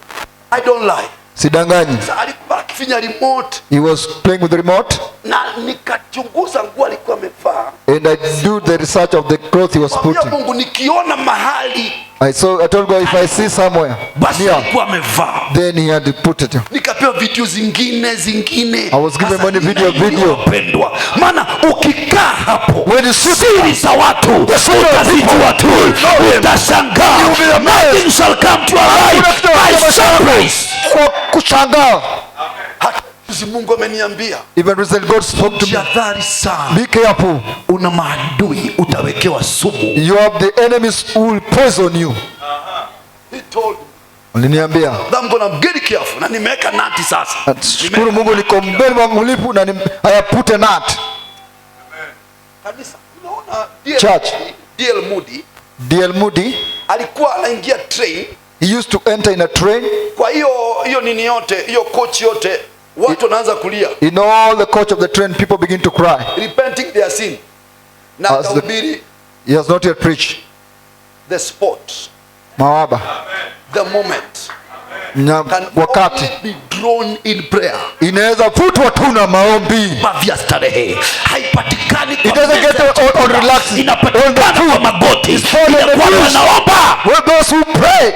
I don't lie. Sidanganyi. Sasa alikuwa akifinya remote He was playing with the remote, na nikachunguza nguo alikuwa amevaa. and I do the research of the cloth he was Mwambia putting. Mungu, nikiona mahali I told God, if I see somewhere basi near, alikuwa amevaa. then he had to put it. Nikapewa video zingine. I was given Sasa money video. wapendwa, maana ukikaa hapo When you sit siri za watu utazijua tu, utashangaa. Nothing shall come to our life by surprise. kwa kushangaa. Hata juzi Mungu ameniambia Even recently God spoke to me. jihadhari sana, Be careful. una maadui utawekewa sumu. You have the enemies who will poison you. He told me Aliniambia. that I'm gonna be very careful, na nimeweka nati sasa. Shukuru Mungu niko mbele mwa mlipu na I put a nut. Kabisa. Unaona Church. D.L. Moody D.L. Moody, alikuwa anaingia train. he used to enter in a train. Kwa hiyo nini yote, hiyo coach yote, watu wanaanza kulia. In all the coach of the train, people begin to cry. Repenting their sin. Na As the- tahubiri He has not yet preached. the spot, Mawaba. the moment can Wakati only be drawn in prayer. inaweza futwa tu na maombi. Vya starehe haipatikani It doesn't meza get ya on chakula. relaxing. Inapatikana kwa magoti. It's found on the Inakuwa knees. wanaomba. Well, those who pray,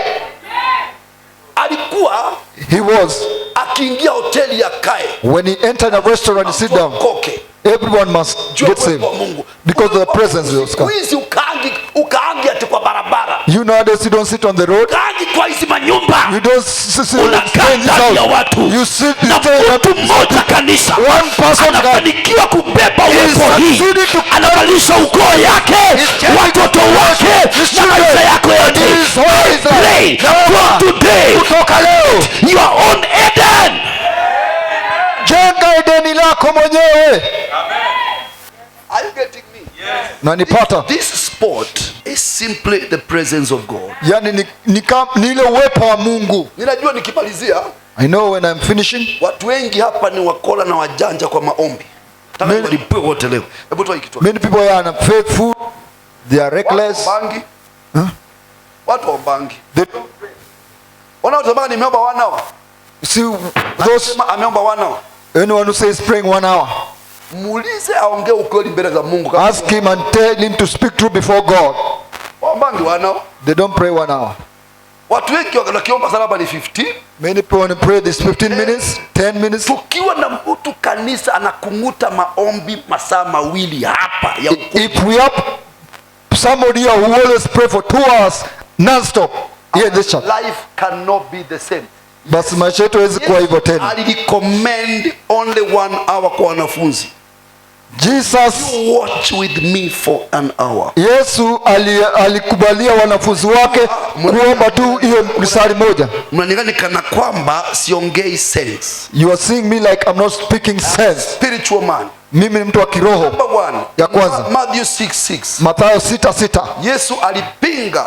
Alikuwa he was. akiingia hoteli ya kae When he entered a restaurant and sit down, koke, everyone must jua get uwepo saved wa Mungu. because of the presence of God. Hizi ukaangi ati kwa barabara, You nowadays you don't sit on the road. ukaangi kwa hizi manyumba, You don't stay unakaa in this ndani ya house. watu. You sit Na stay in mtu mmoja kanisa one person God. anafanikiwa kubeba He is uwepo hii, succeeding to anabadilisha ukoo yake, watoto wake na maisha yako yote. His way is Pray from today, kutoka leo your own Eden. jenga Edeni lako mwenyewe. Are you getting me? Nanipata? This sport is simply the presence of God. Yani ni ile uwepo wa Mungu. Ninajua nikimalizia, I know when I'm finishing, watu wengi hapa ni wakola na wajanja kwa maombi. Nataka walipewe wote leo. Hebu toa kitu. many people are unfaithful, they are reckless. Bangi. Huh? Watu wa bangi. They, Wanaosema nimeomba 1 hour. see those Sema ameomba 1 hour. anyone who says praying 1 hour, Muulize aongee ukweli mbele za Mungu. ask him and tell him to speak true before God. Wa bangi 1 hour. They don't pray 1 hour. Watu wengi wakiomba salaba ni 15. Many people want to pray this 15 minutes, 10 minutes. Tukiwa na mtu kanisa anakunguta maombi masaa mawili hapa ya If we have somebody here who always pray for 2 hours non-stop, Here in this church. life cannot be the same. Basi maisha yetu hawezi kuwa hivyo tena. Alirecommend only 1 hour kwa wanafunzi. Jesus, Watch with me for an hour. Yesu alikubalia wanafunzi wake kuomba tu hiyo mstari moja. Mnanigani kana kwamba siongei sense. You are seeing me like I'm not speaking sense. Spiritual man. Mimi ni mtu wa kiroho. Number 1. Ya kwanza. Matthew 6:6. Mathayo 6:6. Yesu alipinga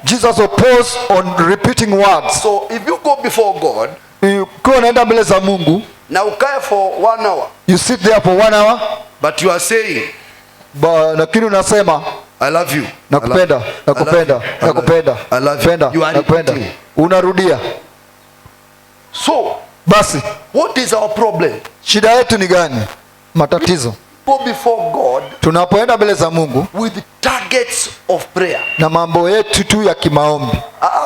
Jesus opposed on repeating words. So if you go before God, ukiwa unaenda mbele za Mungu, na ukae for 1 hour, you sit there for 1 hour, but you are saying, lakini unasema I love you, nakupenda, nakupenda, nakupenda, nakupenda, unarudia. So basi what is our problem? Shida yetu ni gani? Matatizo. Go before God, tunapoenda mbele za Mungu with targets of prayer, na mambo yetu tu ya kimaombi.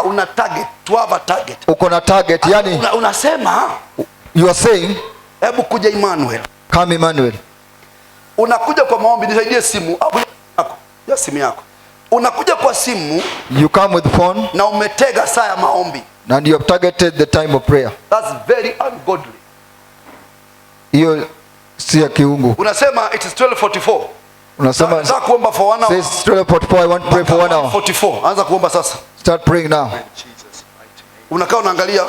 Una target, to have a target. Uko na target, yani unasema, you are saying, hebu kuja Emmanuel. Come Emmanuel. Unakuja kwa maombi, nisaidie simu yako, ya simu yako. Unakuja kwa simu, you come with phone, na umetega saa ya maombi, and you have targeted the time of prayer. That's very ungodly. Hiyo si ya kiungu. Unasema it is 12:44. Unasema anza kuomba for 1 hour. Says 12:44, I want to pray for 1 hour. 44. Anza kuomba sasa. Start praying now. Unakaa unaangalia.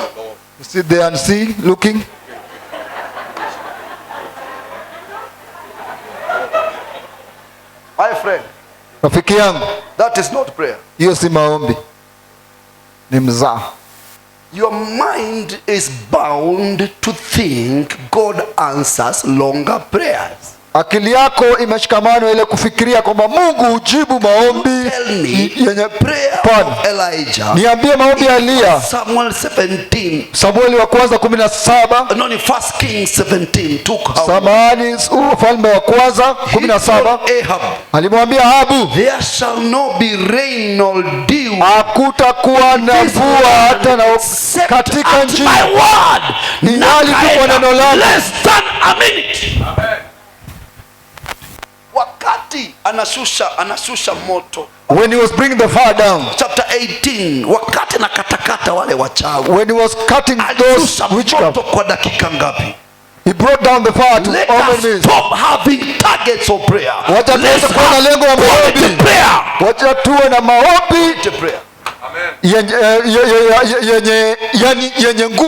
You sit there and see, looking. My friend, rafiki yangu, that is not prayer. Hiyo si maombi, ni mzaa. Your mind is bound to think God answers longer prayers. Akili yako imeshikamana ile kufikiria kwamba Mungu hujibu maombi yenye prayer of Elijah. Niambie maombi ya Elia. Samuel 17. Samueli wa kwanza 17. No, ni 1 Kings 17 took how? Samahani, ufalme wa kwanza 17. Ahab. Alimwambia Ahabu, there shall not be rain nor dew. Hakutakuwa na mvua hata na katika nchi. My word. Ninali tu kwa neno langu. Less than a minute. Amen. Wakati anashusha moto. When he was bringing the fire down. Chapter 18. Wakati na katakata wale wachawi. When he was cutting those witchcraft. Moto kwa dakika ngapi? He brought down the fire to all enemies. Stop having targets of prayer. Wacha tuweze kuwa na lengo la maombi. Wacha tuwe na maombi. Prayer. Amen. Yenye nguvu.